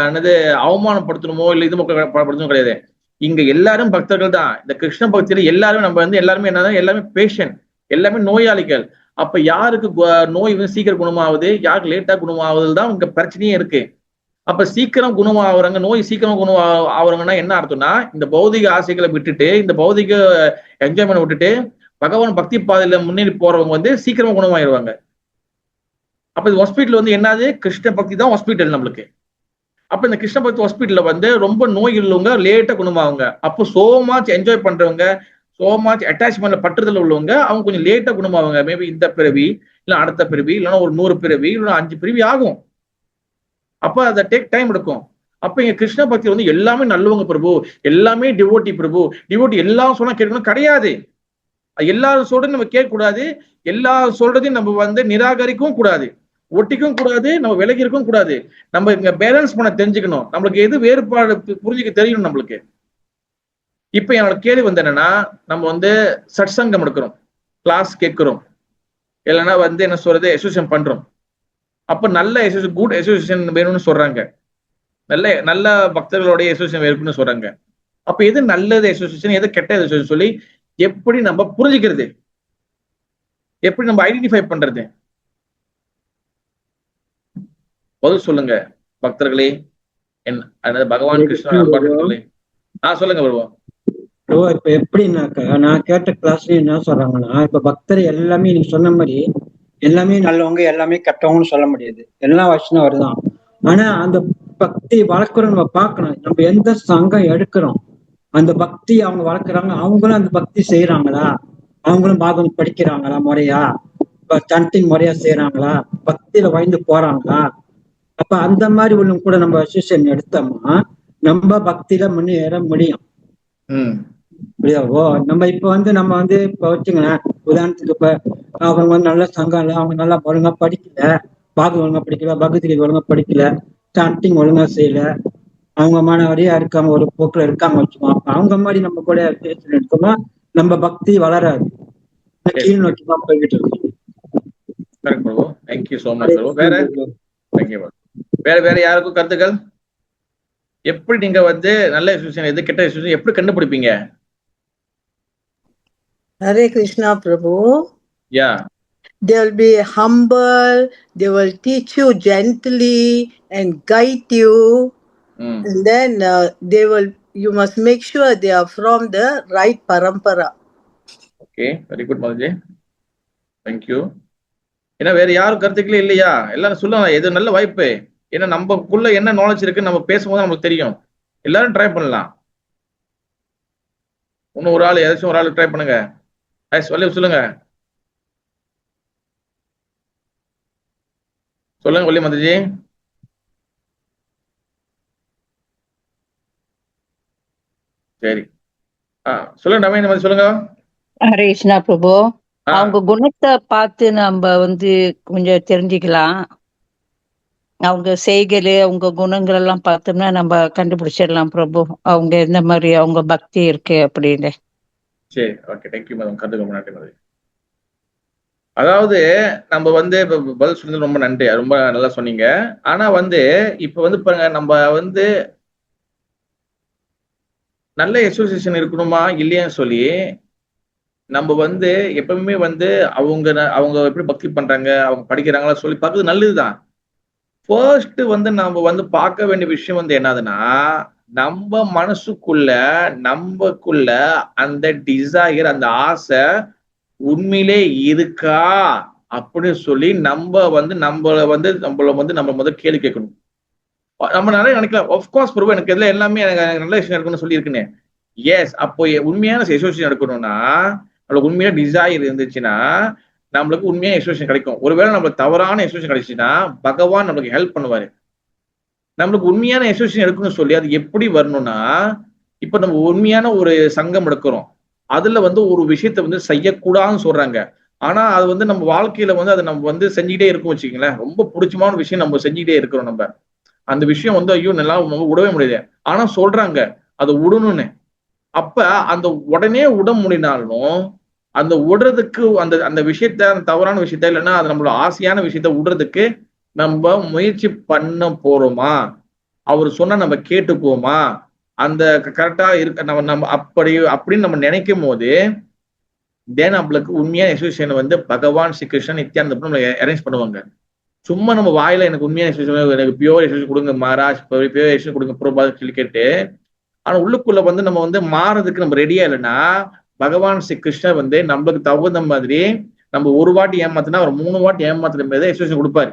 என்னது அவமானப்படுத்தணுமோ இல்ல இது படுத்தணும் கிடையாது. இங்க எல்லாரும் பக்தர்கள் தான். இந்த கிருஷ்ண பக்தியில எல்லாரும் நம்ம வந்து எல்லாருமே என்னதான் எல்லாமே பேஷண்ட், எல்லாமே நோயாளிகள். அப்ப யாருக்கு நோய் வந்து சீக்கிரம் குணமாகுது, யாருக்கு லேட்டா குணமாகுது தான் இங்க பிரச்சனையே இருக்கு. அப்ப சீக்கிரம் குணமாகறவங்க, நோய் சீக்கிரம் குணம் ஆகுறாங்கன்னா என்ன அர்த்தம்னா, இந்த பௌதிக ஆசைகளை விட்டுட்டு இந்த பௌதிக என்ஜாய்மெண்ட் விட்டுட்டு பகவான் பக்தி பாதையில முன்னேறி போறவங்க வந்து சீக்கிரமா குணமாயிருவாங்க. அப்ப இந்த ஹாஸ்பிட்டல் வந்து என்னது? கிருஷ்ண பக்தி தான் ஹாஸ்பிட்டல் நம்மளுக்கு. அப்ப இந்த கிருஷ்ண பக்தி ஹாஸ்பிட்டல்ல வந்து ரொம்ப நோய் உள்ளவங்க லேட்டா குணமாகுங்க. அப்போ சோ மச் என்ஜாய் பண்றவங்க, சோ மச் அட்டாச்மெண்ட்ல பற்றுதல் உள்ளவங்க அவங்க கொஞ்சம் லேட்டா குணமாகுங்க. மேபி இந்த பிறவி இல்ல அடுத்த பிறவி இல்லைன்னா ஒரு 100 பிறவி இல்ல 5 பிறவி ஆகும். அப்ப அதை டேக் டைம் எடுக்கும். அப்ப இங்க கிருஷ்ண பக்தி வந்து எல்லாமே நல்லவங்க பிரபு, எல்லாமே டிவோட்டி பிரபு. டிவோட்டி எல்லாம் சொன்னா கேட்கணும் கிடையாது. எல்லாரும் சொல்றது நம்ம கேட்க கூடாது. எல்லா சொல்றதையும் நம்ம வந்து நிராகரிக்கவும் கூடாது, ஒட்டிக்கவும் கூடாது, நம்ம விலகி இருக்கவும் கூடாது. நம்ம இங்க பேலன்ஸ் பண்ண தெரிஞ்சுக்கணும். நம்மளுக்கு எது வேறுபாடு புரிஞ்சுக்க தெரியணும் நம்மளுக்கு. இப்ப என்னோட கேள்வி வந்து என்னன்னா, நம்ம வந்து சட்சங்கம் எடுக்கிறோம், கிளாஸ் கேட்கிறோம், இல்லைன்னா வந்து என்ன சொல்றது அசோசியேஷன் பண்றோம். அப்ப நல்ல அசோசியேஷன், குட் அசோசியேஷன் வேணும்னு சொல்றாங்க. நல்ல பக்தர்களுடைய அசோசியேஷன் வேணும்னு சொல்றாங்க. அப்ப எது நல்லது அசோசியேஷன் எது கெட்ட அசோசியேஷன் சொல்லி எப்படி நம்ம புரிஞ்சுக்கிறது, எப்படி நம்ம ஐடென்டிஃபை பண்றது? பதில் சொல்லுங்க பக்தர்களே. பகவான் கிருஷ்ணன் சொல்லுங்க வருவோம். இப்ப எப்படின்னாக்கா, நான் கேட்ட கிளாஸ்ல என்ன சொல்றாங்கன்னா, இப்ப பக்தர் எல்லாமே நீங்க சொன்ன மாதிரி எல்லாமே நல்லவங்க எல்லாமே கெட்டவங்கன்னு சொல்ல முடியாது. எல்லாம் வைஷ்ணவர் தான். ஆனா அந்த பக்தி வளர்க்குறோம் நம்ம பார்க்கணும். நம்ம எந்த சங்கம் எடுக்கிறோம், அந்த பக்தி அவங்க வளர்க்குறாங்க, அவங்களும் அந்த பக்தி செய்யறாங்களா, அவங்களும் பாகம் படிக்கிறாங்களா முறையா, இப்ப சண்டிங் முறையா செய்யறாங்களா, பக்தியில வயந்து போறாங்களா. அப்ப அந்த மாதிரி ஒண்ணு கூட நம்ம அசோசியேஷன் எடுத்தோம்னா நம்ம பக்தியில முன்னேற முடியும். புரியாதோ? நம்ம இப்ப வந்து இப்ப வச்சுங்களேன், உதாரணத்துக்கு இப்ப அவங்க வந்து நல்ல சங்கம் இல்லை, அவங்க நல்லா ஒழுங்கா படிக்கல, பாகம் ஒழுங்கா படிக்கல, பகவத்கீதை ஒழுங்கா படிக்கல, சாண்டிங் ஒழுங்கா செய்யல, அவங்க மாணவரையா இருக்காங்க, ஒரு போக்குல இருக்காங்க வச்சுக்கோம். அப்ப அவங்க மாதிரி நம்ம கூட எடுத்தோம்னா நம்ம பக்தி வளராது, கீழ் நோக்கி தான் போய்கிட்டு இருக்கு. வேற யாருக்கும் கருத்துக்கள்? எப்படி நீங்க வந்து நல்ல அசோசியேஷன் எது கெட்ட அசோசியேஷன் எப்படி கண்டுபிடிப்பீங்க? Hare Krishna Prabhu. Yeah. They will be humble, they will teach you gently and guide you. And then you must make sure they are from the right parampara. Okay, very good Mataji. Thank you. ஏன்னா வேற யாரும் கருத்துக்களே இல்லையா? எல்லாரும் சொல்லுவாங்க எது நல்ல வாய்ப்பு. ஏன்னா நமக்குள்ள என்ன நாலேஜ் இருக்குன்னு நம்ம பேசும்போது நமக்கு தெரியும். எல்லாரும் ட்ரை பண்ணலாம். இன்னும் ஒரு ஆள் ஏதாச்சும் ஒரு ஆள் ட்ரை பண்ணுங்க. சொல்லுங்க சொல்லுங்க வள்ளி மாதாஜி. சரி, சொல்லுங்க நவீன் மாதிரி சொல்லுங்க. ஹரே கிருஷ்ணா பிரபு. ஆ, அவங்க குணத்தை பார்த்து நம்ம கொஞ்சம் தெரிஞ்சுக்கலாம். அவங்க செய்கை, அவங்க குணங்கள் எல்லாம் பார்த்தோம்னா நம்ம கண்டுபிடிச்சிடலாம் பிரபு, அவங்க எந்த மாதிரி அவங்க பக்தி இருக்கு அப்படின்னு. சரி, ஓகே, தேங்க்யூ மேடம், கருத்துக்கு நன்றி மாதிரி. அதாவது நம்ம வந்து பதில் சொன்னது ரொம்ப நன்றி, ரொம்ப நல்லா சொன்னீங்க. ஆனா வந்து இப்ப வந்து பாருங்க, நம்ம வந்து நல்ல அசோசியேஷன் இருக்கணுமா இல்லையான்னு சொல்லி நம்ம வந்து எப்பவுமே வந்து அவங்க எப்படி பக்தி பண்றாங்க, அவங்க படிக்கிறாங்களா சொல்லி பார்க்கறது நல்லதுதான். ஃபர்ஸ்ட் வந்து நம்ம வந்து பார்க்க வேண்டிய விஷயம் வந்து என்னதுன்னா, நம்ம மனசுக்குள்ள நமக்குள்ள அந்த டிசைர், அந்த ஆசை உண்மையிலே இருக்கா அப்படின்னு சொல்லி நம்மள முதல் கேள்வி கேட்கணும். நம்ம நிறைய நினைக்கலாம், ஆஃப்கோர்ஸ் பிரபு எனக்கு இதுல எல்லாமே எனக்கு நல்ல விஷயம் இருக்குன்னு சொல்லி இருக்குன்னு. எஸ், அப்போ உண்மையான எசோசியேஷன் எடுக்கணும்னா, நம்மளுக்கு உண்மையா டிசைர் இருந்துச்சுன்னா நம்மளுக்கு உண்மையான எசோசியேஷன் கிடைக்கும். ஒருவேளை நம்மளுக்கு தவறான எசோசியேஷன் கிடைச்சுன்னா பகவான் நம்மளுக்கு ஹெல்ப் பண்ணுவாரு. நம்மளுக்கு உண்மையான எசோசியேஷன் எடுக்கணும்னு சொல்லி அது எப்படி வரணும்னா, இப்ப நம்ம உண்மையான ஒரு சங்கம் எடுக்கிறோம், அதுல வந்து ஒரு விஷயத்த வந்து செய்யக்கூடாதுன்னு சொல்றாங்க. ஆனா அது வந்து நம்ம வாழ்க்கையில வந்து அதை நம்ம வந்து செஞ்சுக்கிட்டே இருக்கோம் வச்சுக்கீங்களேன். ரொம்ப பிடிச்சமான விஷயம் நம்ம செஞ்சுக்கிட்டே இருக்கிறோம். நம்ம அந்த விஷயம் வந்து ஐயோ நல்லா விடவே முடியாது, ஆனா சொல்றாங்க அதை விடணும்னு. அப்ப அந்த உடனே விட முடினாலும் அந்த விடுறதுக்கு அந்த அந்த விஷயத்த, அந்த தவறான விஷயத்த, இல்லைன்னா அது நம்மளோட ஆசையான விஷயத்த விடுறதுக்கு நம்ம முயற்சி பண்ண போறோமா, அவர் சொன்னா நம்ம கேட்டுக்குவோமா, அந்த கரெக்டா இருக்க நம்ம நம்ம அப்படின்னு நம்ம நினைக்கும் போது நம்மளுக்கு உண்மையான எசோசியேஷன் வந்து பகவான் ஸ்ரீ கிருஷ்ணன் நித்யானந்த அரேஞ்ச் பண்ணுவாங்க. சும்மா நம்ம வாயில எனக்கு உண்மையான எசோசியேஷன், எனக்கு பியூர் எசோசியேஷன் கொடுங்க மகாராஜ், பியூர் எசோசியேஷன் கொடுங்க பிரபாத் சொல்லி கேட்டு, ஆனா உள்ளுக்குள்ள வந்து நம்ம வந்து மாறதுக்கு நம்ம ரெடியா இல்லைன்னா பகவான் ஸ்ரீ கிருஷ்ணர் வந்து நம்மளுக்கு தகுந்த மாதிரி நம்ம ஒரு வாட்டி ஏமாத்தினா ஒரு 3 வாட்டி ஏமாத்துற மாதிரி எசோசியேஷன் கொடுப்பாரு.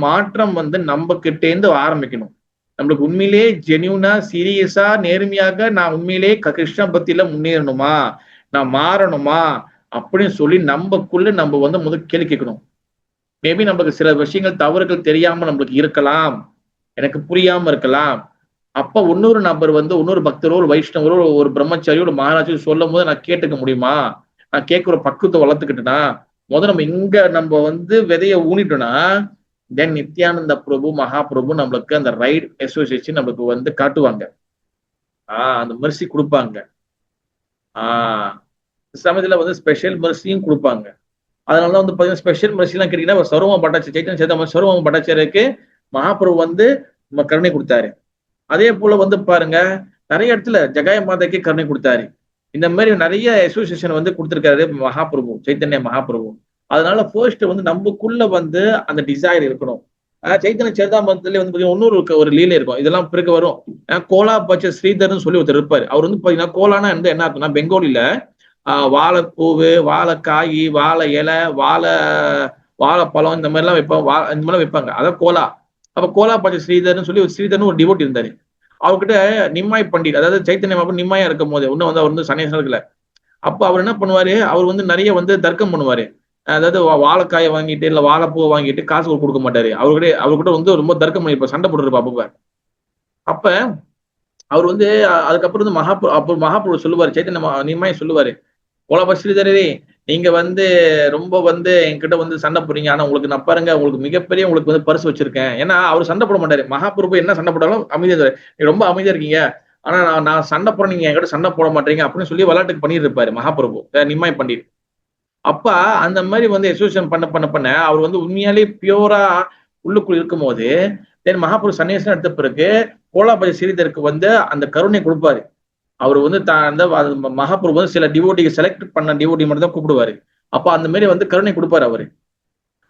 மாற்றம் வந்து நம்ம கிட்ட இருந்து ஆரம்பிக்கணும். நம்மளுக்கு உண்மையிலே ஜெனியூனா சீரியஸா நேர்மையாக நான் உண்மையிலே கிருஷ்ண பக்தியில முன்னேறணுமா, நான் மாறணுமா அப்படின்னு சொல்லி நமக்குள்ள நம்ம வந்து முதல் கேள்வி கேட்கணும். மேபி நம்மளுக்கு சில விஷயங்கள் தவறுகள் தெரியாம நம்மளுக்கு இருக்கலாம், எனக்கு புரியாம இருக்கலாம். அப்ப இன்னொரு நபர் வந்து இன்னொரு பக்தரோ, ஒரு வைஷ்ணவரோ, ஒரு பிரம்மச்சாரியோ, ஒரு மகாராஜோ சொல்லும் போது நான் கேட்டுக்க முடியுமா, நான் கேட்கிற பக்குவத்தை வளர்த்துக்கிட்டேன்னா நம்ம இங்க நம்ம வந்து விதைய ஊனிட்டோம்னா தென் நித்யானந்த பிரபு மகாபிரபு நம்மளுக்கு அந்த ரைட் அசோசியேஷன் நம்மளுக்கு வந்து காட்டுவாங்க. அந்த மெர்சி கொடுப்பாங்க. சமயத்துல வந்து ஸ்பெஷல் மெர்சியும் கொடுப்பாங்க. அதனாலதான் வந்து பாத்தீங்கன்னா ஸ்பெஷல் மெர்சி எல்லாம் கேட்டீங்கன்னா சர்வமா பட்டாச்சாரி, சைத்தன்ய சேதாம சர்வமா பட்டாச்சாரியருக்கு மகாபிரபு வந்து கருணை கொடுத்தாரு. அதே போல வந்து பாருங்க நிறைய இடத்துல ஜகாய மாதாக்கே கருணை கொடுத்தாரு. இந்த மாதிரி நிறைய அசோசியேஷன் வந்து கொடுத்திருக்காரு மகாபிரபு, சைத்தன்ய மகாபிரபு. அதனால ஃபர்ஸ்ட் வந்து நமக்குள்ள வந்து அந்த டிசைர் இருக்கணும். சைத்தன்ய சேதாமத்துல வந்து இன்னொரு ஒரு லீலை இருக்கும், இதெல்லாம் பிறகு வரும். கோலா பச்ச ஸ்ரீதர்னு சொல்லி ஒருத்தர் இருப்பாரு. அவர் வந்து பாத்தீங்கன்னா கோலானா வந்து என்ன இருக்குன்னா, பெங்காலில வாழைப்பூவு, வாழைக்காய், வாழை இலை, வாழைப்பழம் இந்த மாதிரிலாம் வைப்பாங்க, இந்த மாதிரிலாம் வைப்பாங்க, அதான் கோலா. அப்ப கோலா பச்ச ஸ்ரீதர்னு சொல்லி ஒரு ஸ்ரீதர்னு ஒரு டிவோட் இருந்தாரு. அவர்கிட்ட நிம்மாய் பண்டிட், அதாவது சைத்தன்ய மாபு நிம்மாயா இருக்கும் போது இன்னும் வந்து அவர் வந்து சன்னியாசம் இருக்கல. அப்ப அவர் என்ன பண்ணுவாரு, அவர் வந்து நிறைய வந்து தர்க்கம் பண்ணுவாரு. அதாவது வாழைக்காயை வாங்கிட்டு இல்ல வாழைப்பூவை வாங்கிட்டு காசு கொடுக்க மாட்டாரு. அவர்கிட்ட வந்து ரொம்ப தர்க்கம் பண்ணிருப்பார், சண்டை போட்டுருப்பா அப்ப. அப்ப அவர் வந்து அதுக்கப்புறம் வந்து மகாபுரு சொல்லுவாரு, சைத்தன்ய நிம்மாய் சொல்லுவாரு, கோலா ஸ்ரீதரே நீங்க வந்து ரொம்ப வந்து என்கிட்ட வந்து சண்டை போடுறீங்க, ஆனா உங்களுக்கு நான் பாருங்க உங்களுக்கு மிகப்பெரிய உங்களுக்கு வந்து பரிசு வச்சிருக்கேன். ஏன்னா அவர் சண்டை போட மாட்டாரு. மகாபிரபு என்ன சண்டை போட்டாலும் அமைதியா, ரொம்ப அமைதியா இருக்கீங்க, ஆனா நான் சண்டை போட நீங்க என்கிட்ட சண்டை போட மாட்டீங்க அப்படின்னு சொல்லி விளையாட்டுக்கு பண்ணிட்டு இருப்பாரு மகாபிரபு நிம்மாய் பண்டிட். அப்ப அந்த மாதிரி வந்து அசோசியேஷன் பண்ண அவர் வந்து உண்மையாலே பியூரா உள்ளுக்குள் இருக்கும் போது தென் மகாபிரபு சன்னியாசம் எடுத்த பிறகு கோலாபதி ஸ்ரீதருக்கு வந்து அந்த கருணை கொடுப்பாரு. அவர் வந்து அந்த மகாபிரபு வந்து சில டிவோட்டிக்கு செலக்ட் பண்ண டிவோட்டி மட்டும் தான் கூப்பிடுவாரு. அப்ப அந்த மாதிரி வந்து கருணை கொடுப்பாரு அவரு.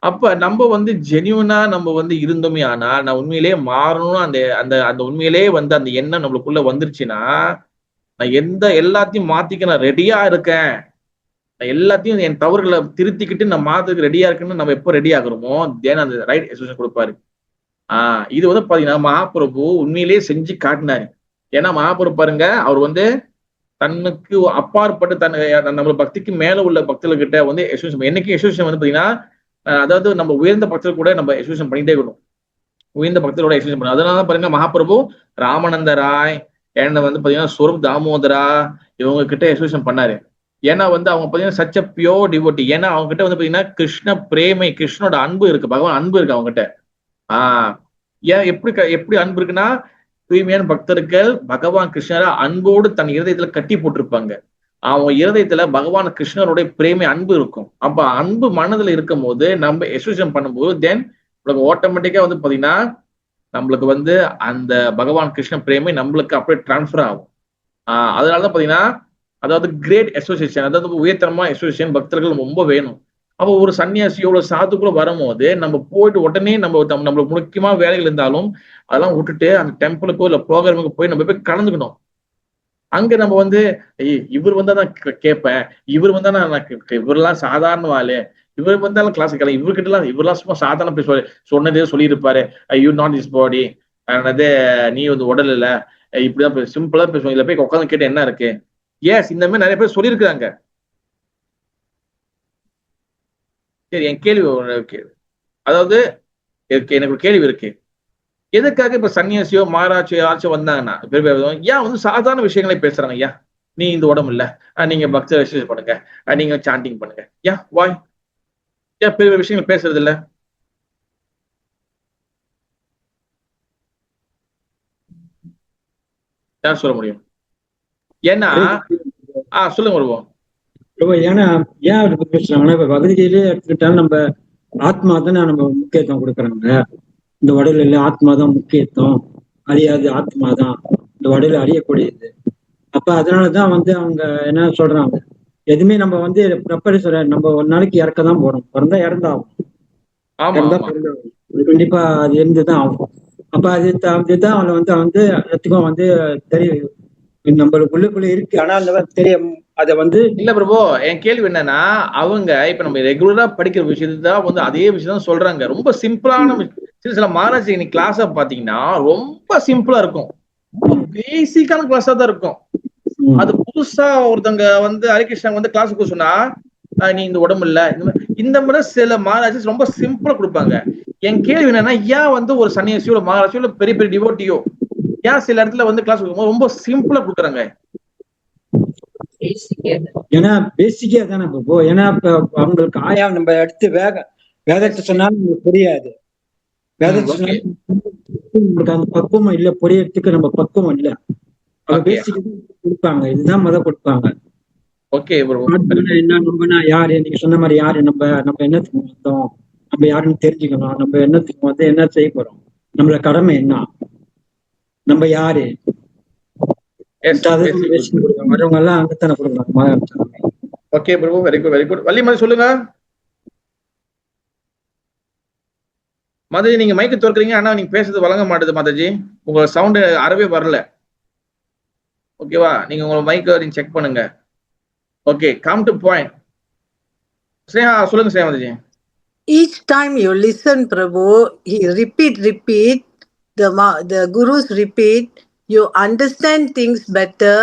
அப்ப நம்ம வந்து ஜெனியூனா நம்ம வந்து இருந்தோமே, ஆனா நான் உண்மையிலேயே மாறணும்னு அந்த அந்த அந்த உண்மையிலேயே வந்து அந்த எண்ணம் நம்மளுக்குள்ள வந்துருச்சுன்னா நான் எல்லாத்தையும் மாத்திக்க நான் ரெடியா இருக்கேன், நான் எல்லாத்தையும் என் தவறுகளை திருத்திக்கிட்டு நான் மாத்துக்கு ரெடியா இருக்குன்னு நம்ம எப்போ ரெடி ஆகுறோமோ தேன் அந்த ரைட் எசோசியேஷன் கொடுப்பாரு. இது வந்து பாத்தீங்கன்னா மகாபிரபு உண்மையிலேயே செஞ்சு காட்டினாரு. ஏன்னா மகாபிரபு பாருங்க, அவர் வந்து தன்னுக்கு அப்பாற்பட்டு நம்ம பக்திக்கு மேல உள்ள பக்தர்கிட்ட வந்து என்னைக்கு எசோசியேஷன் வந்து பாத்தீங்கன்னா, அதாவது நம்ம உயர்ந்த பக்தர் கூட நம்ம எசோசியேஷன் பண்ணிட்டே இருக்கணும். உயர்ந்த பக்தரோட எசோசியேஷன் பண்ணணும். அதனால பாருங்க மகாபிரபு ராமானந்த ராய் என்ன வந்து பாத்தீங்கன்னா ஸ்வரூப் தாமோதரா இவங்க கிட்ட எசோசியேஷன் பண்ணாரு. ஏன்னா வந்து அவங்க பாத்தீங்கன்னா சச்ச பியோர் டிவோட்டி. ஏன்னா அவங்க கிட்ட வந்து பாத்தீங்கன்னா கிருஷ்ண பிரேமை, கிருஷ்ணோட அன்பு இருக்கு, பகவான் அன்பு இருக்கு அவங்க கிட்ட. ஏன் எப்படி அன்பு இருக்குன்னா, தூய்மையான பக்தர்கள் பகவான் கிருஷ்ணரை அன்போடு தன் இருதயத்துல கட்டி போட்டிருப்பாங்க. அவங்க இருதயத்துல பகவான் கிருஷ்ணருடைய பிரேமை அன்பு இருக்கும். அப்ப அன்பு மனதுல இருக்கும் போது நம்ம எசோசியேஷன் பண்ணும்போது தென் உங்களுக்கு ஆட்டோமேட்டிக்கா வந்து பாத்தீங்கன்னா நம்மளுக்கு வந்து அந்த பகவான் கிருஷ்ண பிரேமை நம்மளுக்கு அப்படியே டிரான்ஸ்பர் ஆகும். அதனாலதான் பாத்தீங்கன்னா அதாவது கிரேட் அசோசியேஷன், அதாவது உயர்தரமா அசோசியேஷன் பக்தர்கள் ரொம்ப வேணும். அப்போ ஒரு சன்னியாசியோட சாதுக்குள்ள வரும்போது நம்ம போயிட்டு உடனே நம்மளுக்கு முக்கியமா வேலைகள் இருந்தாலும் அதெல்லாம் விட்டுட்டு அந்த டெம்பிளுக்கோ இல்ல ப்ரோக்ராமுக்கு போய் நம்ம போய் கலந்துக்கணும். அங்க நம்ம வந்து இவர் வந்தா நான் கேட்பேன், இவர் வந்தா நான் இவரெல்லாம் சாதாரண ஆளு, இவர் வந்தாலும் கிளாஸுக்கு இவரெல்லாம் சும்மா சாதாரண பேசுவாரு, சொன்னதே சொல்லியிருப்பாரு, யூ நாட் திஸ் பாடி, நீ வந்து உடல் இல்ல, இப்படிதான் சிம்பிளா பேசுவாங்க. இதுல போய் உட்காந்து கேட்டு என்ன இருக்கு? எஸ், இந்த மாதிரி நிறைய பேர் சொல்லியிருக்காங்க. சரி, என் கேள்வி அதாவது எனக்கு ஒரு கேள்வி இருக்கு. எதுக்காக இப்ப சன்னியாசியோ மகாராஜோ யாராச்சும் வந்தாங்கன்னா ஏன் வந்து சாதாரண விஷயங்களே பேசுறாங்க? ஐயா நீ இந்த உடம்பு இல்ல, நீங்க பக்தி பண்ணுங்க, நீங்க சாண்டிங் பண்ணுங்க, ஏன் வாய் ஏன் பெரிய விஷயங்கள் பேசுறது இல்ல? யார் சொல்ல முடியும்? ஏன்னா சொல்லுங்க வருவோம். ஏன்னா ஏன் அப்படி பேசுறாங்கன்னா, இப்ப பகவத்கீதையிலே எடுத்துக்கிட்டாலும் நம்ம ஆத்மா தானே நம்ம முக்கியத்துவம் கொடுக்குறாங்க. இந்த உடலில் ஆத்மா தான் முக்கியத்துவம், அழியாது ஆத்மா தான் இந்த உடல் அறியக்கூடியது. அப்ப அதனாலதான் வந்து அவங்க என்ன சொல்றாங்க, எதுவுமே நம்ம வந்து நம்ம ஒரு நாளைக்கு இறக்கதான் போறோம், பிறந்தா இறந்தாகும், கண்டிப்பா அது இருந்துதான் ஆகும். அப்ப அதுதான் அவனை வந்து எல்லாத்துக்கும் வந்து தெரியும், நம்மளுக்குள்ளுக்குள்ள இருக்கு. ஆனா அந்த தெரியும் அத வந்து இல்ல பிரபு, என் கேள்வி என்னன்னா, அவங்க இப்ப நம்ம ரெகுலரா படிக்கிற விஷயத்தான் வந்து அதே விஷயம் தான் சொல்றாங்க. ரொம்ப சிம்பிளான சில மகாராஜ் இன்னைக்கு கிளாஸ பாத்தீங்கன்னா ரொம்ப சிம்பிளா இருக்கும், ரொம்ப பேசிக்கான கிளாஸா தான் இருக்கும். அது புதுசா ஒருத்தங்க வந்து ஹரிகிருஷ்ணன் வந்து கிளாஸுக்கு சொன்னா, நீ இந்த உடம்பு இல்ல, இந்த மாதிரி சில மகாராஜஸ் ரொம்ப சிம்பிளா கொடுப்பாங்க. என் கேள்வி என்னன்னா, ஏன் வந்து ஒரு சன்னியாசியோ மகாராஜியோ பெரிய பெரிய டிவோட்டியோ ஏன் சில இடத்துல வந்து கிளாஸ் கொடுக்கும்போது ரொம்ப சிம்பிளா கொடுக்குறாங்க? ஏன்னா பேசிக்கா தானே இப்போ. ஏன்னா இப்ப அவங்களுக்கு ஆயா நம்ம எடுத்து வேதத்தை சொன்னாலும் உங்களுக்கு புரியாது. வேதத்தை சொன்னாலும் உங்களுக்கு அந்த பக்குவம் இல்ல, புரியறதுக்கு நம்ம பக்குவம் இல்ல. பேசிக்கா கொடுப்பாங்க, இதுதான் முத கொடுப்பாங்க. என்ன நம்பனா யாரு, நீங்க சொன்ன மாதிரி யாரு, நம்ம என்னத்துக்கு வந்தோம், நம்ம யாருன்னு தெரிஞ்சுக்கணும், நம்ம என்னத்துக்கு வந்து என்ன செய்ய போறோம், நம்மள கடமை என்ன, நம்ம யாரு, வரவங்க எல்லாம் அங்கத்தானே கொடுக்குறாங்க. ஓகே பிரபு, வெரி குட் வெரி குட். வள்ளிமதி சொல்லுங்க. மாதாஜி நீங்க மைக்கு திறக்கிறீங்க, ஆனா நீங்க பேசுறது வழங்க மாட்டேது மாதாஜி, உங்க சவுண்ட் அறவே வரல. ஓகேவா, நீங்க உங்க மைக்கை நீங்க செக் பண்ணுங்க. Okay, come to point. Sneha சொல்லுங்க Sneha Mataji. Each time you listen, Prabhu, he repeat, the gurus repeat, you understand things better,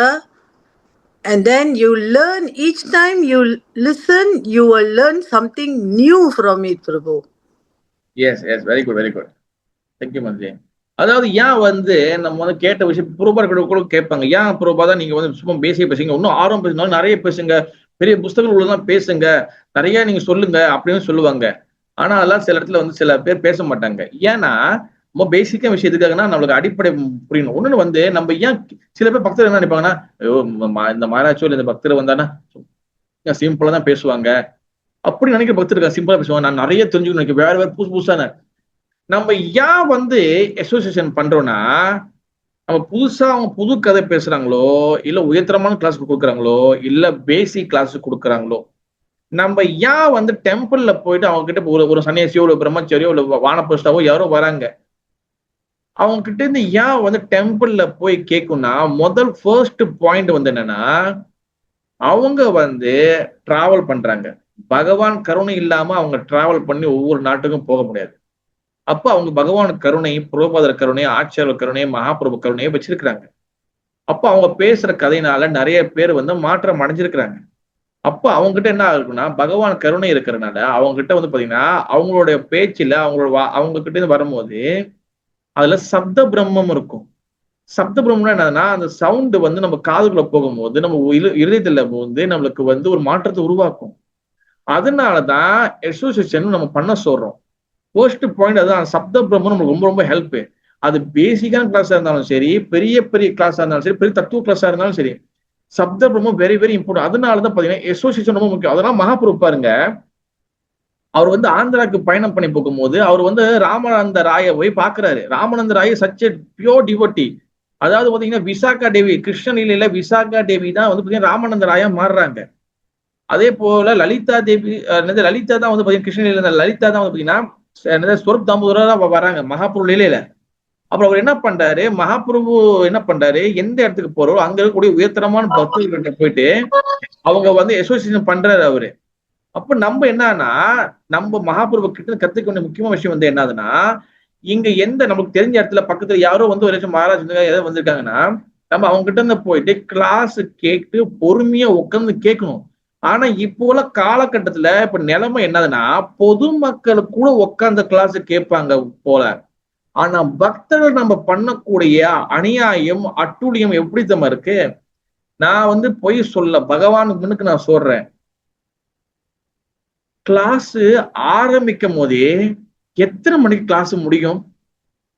and then you learn. Each time you listen, you will learn something new from it, Prabhu. Yes, very good, very good. Thank you Mataji. அதாவது ஏன் வந்து நம்ம வந்து கேட்ட விஷயம் Proba கூட கேட்பாங்க, ஏன் புரோபா தான் நீங்க வந்து சும்மா பேசிய பேசுங்க, இன்னும் ஆர்வம் பேசினாலும் நிறைய பேசுங்க, பெரிய புஸ்தகங்கள் உள்ளதான் பேசுங்க, நிறைய நீங்க சொல்லுங்க அப்படின்னு சொல்லுவாங்க. ஆனா அதெல்லாம் சில இடத்துல வந்து சில பேர் பேச மாட்டாங்க. ஏன்னா ரொம்ப பேசிக்கா விஷயம் எதுக்காகனா நம்மளுக்கு அடிப்படை புரியணும். ஒண்ணு வந்து நம்ம ஏன் சில பேர் பக்தர் என்ன நினைப்பாங்கன்னா, ஐயோ இந்த மகாராஜோ இந்த பக்தர் வந்தானா சிம்பிளா தான் பேசுவாங்க அப்படி நினைக்கிற பக்தர் இருக்கா, சிம்பிளா பேசுவாங்க, நான் நிறைய தெரிஞ்சுக்கணும் நினைக்க, வேற புதுசான. நம்ம ஏன் வந்து அசோசியேஷன் பண்றோம்னா, நம்ம புதுசா அவங்க புது கதை பேசுறாங்களோ, இல்ல உயர்தரமான கிளாஸ் கொடுக்குறாங்களோ, இல்ல பேசிக் கிளாஸ் கொடுக்குறாங்களோ, நம்ம ஏன் வந்து டெம்பிள்ல போயிட்டு அவங்க கிட்ட ஒரு சன்னியாசியோ ஒரு பிரம்மச்சாரியோ இல்ல வானப்பிரஸ்டாவோ யாரோ வராங்க, அவங்க கிட்ட இருந்து ஏன் வந்து டெம்பிள்ல போய் கேட்கும்னா, முதல் ஃபர்ஸ்ட் பாயிண்ட் வந்து என்னன்னா, அவங்க வந்து டிராவல் பண்றாங்க. பகவான் கருணை இல்லாம அவங்க டிராவல் பண்ணி ஒவ்வொரு நாட்டுக்கும் போக முடியாது. அப்ப அவங்க பகவான் கருணை, பிரபுபாதர் கருணை, ஆச்சாரியர் கருணை, மகாபிரபு கருணையை வச்சிருக்கிறாங்க. அப்ப அவங்க பேசுற கதையினால நிறைய பேர் வந்து மாற்றம் அடைஞ்சிருக்கிறாங்க. அப்ப அவங்க கிட்ட என்ன ஆகுதுன்னா, பகவான் கருணை இருக்கிறதுனால அவங்க கிட்ட வந்து பாத்தீங்கன்னா அவங்களுடைய பேச்சுல அவங்க கிட்ட இருந்து வரும்போது அதுல சப்த பிரம்மம் இருக்கும். சப்த பிரம்மம்னா என்னதுன்னா, அந்த சவுண்ட் வந்து நம்ம காதுக்குள்ள போகும்போது நம்ம இதயத்துல வந்து நம்மளுக்கு வந்து ஒரு மாற்றத்தை உருவாக்கும். அதனாலதான் அசோசியேஷன் நம்ம பண்ண சொல்றோம். ஃபர்ஸ்ட் பாயிண்ட் அதுதான். சப்த பிரம்மம் நமக்கு ரொம்ப ரொம்ப ஹெல்ப். அது பேசிக்கான கிளாஸா இருந்தாலும் சரி, பெரிய பெரிய கிளாஸா இருந்தாலும் சரி, பெரிய தத்துவ கிளாஸா இருந்தாலும் சரி, சப்த பிரம்மம் வெரி வெரி இம்பார்ட்டன்ட். அதனாலதான் பாத்தீங்கன்னா அசோசியேஷன் ரொம்ப முக்கியம். அதெல்லாம் மகாபுரு பாருங்க, அவர் வந்து ஆந்திராக்கு பயணம் பண்ணி போகும்போது அவர் வந்து ராமானந்த ராயை போய் பாக்குறாரு. Ramananda Ray such a pure devotee. அதாவது பாத்தீங்கன்னா விசாகா தேவி, கிருஷ்ணலீலையில விசாகா தேவி தான் வந்து பாத்தீங்கன்னா ராமானந்த ராயா மாறுறாங்க. அதே போல லலிதா தேவி, லலிதா தான் வந்து பாத்தீங்கன்னா கிருஷ்ணலீல லலிதா தான் வந்து பாத்தீங்கன்னா ஸ்வரூப் தாமோதரா வராங்க மகாபுரு லீலையில. அப்புறம் அவர் என்ன பண்றாரு, மகாபிரபு என்ன பண்றாரு, எந்த இடத்துக்கு போறோம் அங்க இருக்கக்கூடிய உயர்தரமான பக்தர்கள்ட்ட போயிட்டு அவங்க வந்து அசோசியேஷன் பண்றாரு அவரு. அப்ப நம்ம என்னன்னா, நம்ம மகாபிரபு கிட்ட கத்துக்க வேண்டிய முக்கியமான விஷயம் வந்து என்னதுன்னா, இங்க எந்த நமக்கு தெரிஞ்ச இடத்துல பக்கத்துல யாரோ வந்து ஒரு மகாராஜ் ஏதாவது வந்திருக்காங்கன்னா, நம்ம அவங்க கிட்ட இருந்து போயிட்டு கிளாஸ் கேட்டு பொறுமையா உட்கார்ந்து கேட்கணும். ஆனா இப்போ உள்ள காலகட்டத்துல இப்ப நிலைமை என்னதுன்னா, பொதுமக்கள் கூட உட்கார்ந்த கிளாஸ் கேட்பாங்க போல. ஆனா பக்தர்கள் நம்ம பண்ணக்கூடிய அநியாயம், அட்டூழியம் எப்படி தம்ம இருக்கு. நான் வந்து பொய் சொல்ல, பகவானுக்கு முன்னுக்கு நான் சொல்றேன். கிளாஸ் ஆரம்பிக்கும் போதே எத்தனை மணிக்கு கிளாஸ் முடியும்?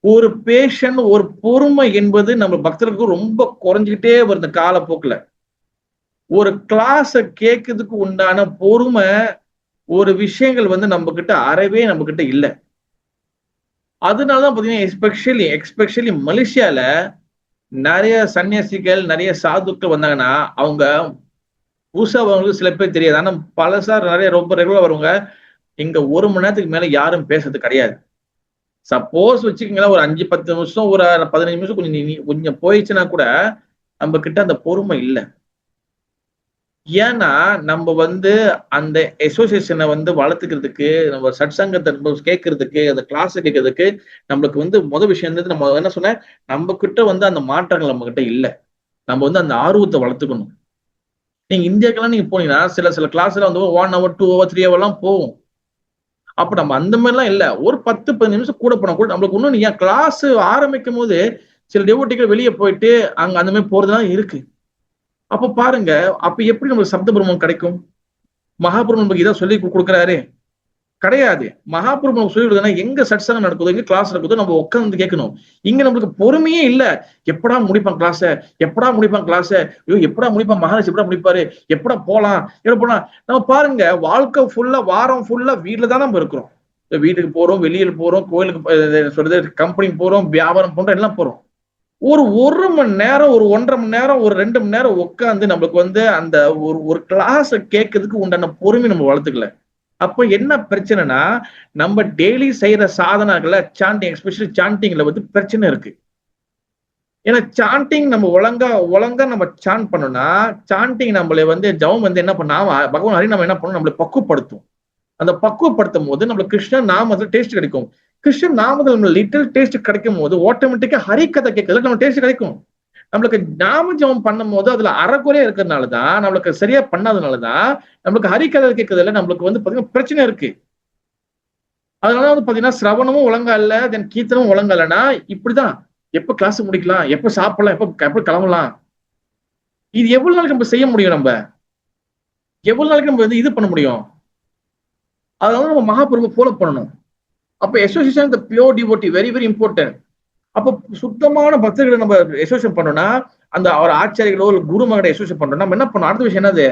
ஒரு பேஷன், ஒரு பொறுமை என்பது நம்ம பக்தர்களுக்கு ரொம்ப குறைஞ்சிக்கிட்டே வருது காலப்போக்குல. ஒரு கிளாஸ கேட்கறதுக்கு உண்டான பொறுமை, ஒரு விஷயங்கள் வந்து நம்ம கிட்ட அறவே நம்ம கிட்ட இல்ல. அதனாலதான் பாத்தீங்கன்னா எஸ்பெஷலி மலேசியால நிறைய சன்னியாசிகள், நிறைய சாதுக்கள் வந்தாங்கன்னா அவங்க புதுசா அவங்களுக்கு சில பேர் தெரியாது. ஆனா பழசார் நிறைய ரொம்ப ரெகுலரா வருவாங்க. இங்க 1 மணி நேரத்துக்கு மேல யாரும் பேசுறது கிடையாது. சப்போஸ் வச்சுக்கீங்களா, ஒரு 5-10 நிமிஷம், ஒரு 15 நிமிஷம் கொஞ்சம் போயிடுச்சுன்னா கூட நம்ம கிட்ட அந்த பொறுமை இல்லை. ஏன்னா நம்ம வந்து அந்த அசோசியேஷனை வந்து வளர்த்துக்கிறதுக்கு, நம்ம சட்சங்கத்தை கேட்கறதுக்கு, அந்த கிளாஸ் கேட்கறதுக்கு நம்மளுக்கு வந்து முதல் விஷயம் வந்து நம்ம என்ன சொன்ன, நம்ம கிட்ட வந்து அந்த மாற்றங்கள் நம்ம கிட்ட இல்லை. நம்ம வந்து அந்த ஆர்வத்தை வளர்த்துக்கணும். நீங்க இந்தியாக்கெல்லாம் நீங்க போனீங்கன்னா சில கிளாஸ்ல வந்து 1 hour 2 hour 3 hour எல்லாம் போகும். அப்ப நம்ம அந்த மாதிரிலாம் இல்ல, ஒரு 10-15 நிமிஷம் கூட போனா கூட நம்மளுக்கு இன்னும் நீங்க கிளாஸ் ஆரம்பிக்கும் போது சில டிவோட்டிகள் வெளியே போயிட்டு அங்க அந்த மாதிரி போறதுலாம் இருக்கு. அப்ப பாருங்க, அப்ப எப்படி நமக்கு சப்த பிரம்மம் கிடைக்கும்? மகாபிரபு நமக்கு இதான் சொல்லி கொடுக்குறாரு கிடையாது. மகாபிரபு நமக்கு சொல்லி கொடுக்குறா, எங்க சத்சங்கம் நடக்குதோ, எங்க கிளாஸ் நடக்குதோ நம்ம உட்கார்ந்து கேட்கணும். இங்க நம்மளுக்கு பொறுமையே இல்ல. எப்படா முடிப்பான் கிளாஸ, எப்படா முடிப்பான் கிளாஸ, ஐயோ எப்படா முடிப்பான் மகாராஜ், எப்படா முடிப்பாரு, எப்படா போலாம், எப்ப போலாம். நம்ம பாருங்க, வாழ்க்கை ஃபுல்லா, வாரம் ஃபுல்லா வீட்டுல தான் நம்ம இருக்கிறோம். வீட்டுக்கு போறோம், வெளியில போறோம், கோயிலுக்கு சொல்றது, கம்பெனிக்கு போறோம், வியாபாரம் பண்றோம், எல்லாம் போறோம். ஒரு 1 மணி நேரம், ஒரு 1.5 மணி நேரம், ஒரு 2 மணி நேரம் உட்காந்து நம்மளுக்கு வந்து அந்த ஒரு கிளாஸ் கேட்கறதுக்கு உண்டான பொறுமை நம்ம வளர்த்துக்கல. அப்ப என்ன பிரச்சனைனா, நம்ம டெய்லி செய்யற சாதனாக்கள்ல சாண்டிங், எஸ்பெஷலி சாண்டிங்ல வந்து பிரச்சனை இருக்கு. ஏன்னா சாண்டிங் நம்ம ஒழுங்கா நம்ம சாண்ட் பண்ணோம்னா, சாண்டிங் நம்மள வந்து ஜவம் வந்து என்ன பண்ணா, பகவான் ஹரி நம்ம என்ன பண்ணணும், நம்மளை பக்குவப்படுத்தும். அந்த பக்குவப்படுத்தும் போது நம்மளுக்கு கிருஷ்ணன் நாமத்துல டேஸ்ட் கிடைக்கும். கிருஷ்ணன் நாமத்துல நம்ம லிட்டில் டேஸ்ட் கிடைக்கும் போது ஆட்டோமேட்டிக்கா ஹரி கதை கேட்கறதுல நம்ம டேஸ்ட் கிடைக்கும். நம்மளுக்கு நாம ஜபம் பண்ணும் போது அதுல அறக்குறையா இருக்கிறதுனாலதான், நம்மளுக்கு சரியா பண்ணாதனாலதான் நம்மளுக்கு ஹரி கதை கேட்கறதுல நம்மளுக்கு வந்து பாத்தீங்கன்னா பிரச்சனை இருக்கு. அதனால வந்து பாத்தீங்கன்னா சிரவணமும் ஒழுங்கா இல்ல, தென் கீர்த்தனமும் ஒழுங்கா இல்லைன்னா இப்படிதான். எப்ப கிளாஸ் முடிக்கலாம், எப்ப சாப்பிடலாம், எப்ப கிளம்பலாம், இது எவ்வளவு நாளைக்கு நம்ம செய்ய முடியும்? நம்ம எவ்வளவு நாளைக்கு நம்ம வந்து இது பண்ண முடியும்? அதனால நம்ம மகாபிரபு ஃபாலோ பண்ணணும். அப்ப அசோசியேஷன் தி pure devotee very very important. அப்ப சுத்தமான பக்தர்களை நம்ம அசோசியேட் பண்ணோம்னா, அந்த ஒரு ஆச்சாரியர்களோ ஒரு குருமகனை அசோசியேட் பண்றோம். நம்ம என்ன பண்ணணும், அடுத்த விஷயம் என்னது,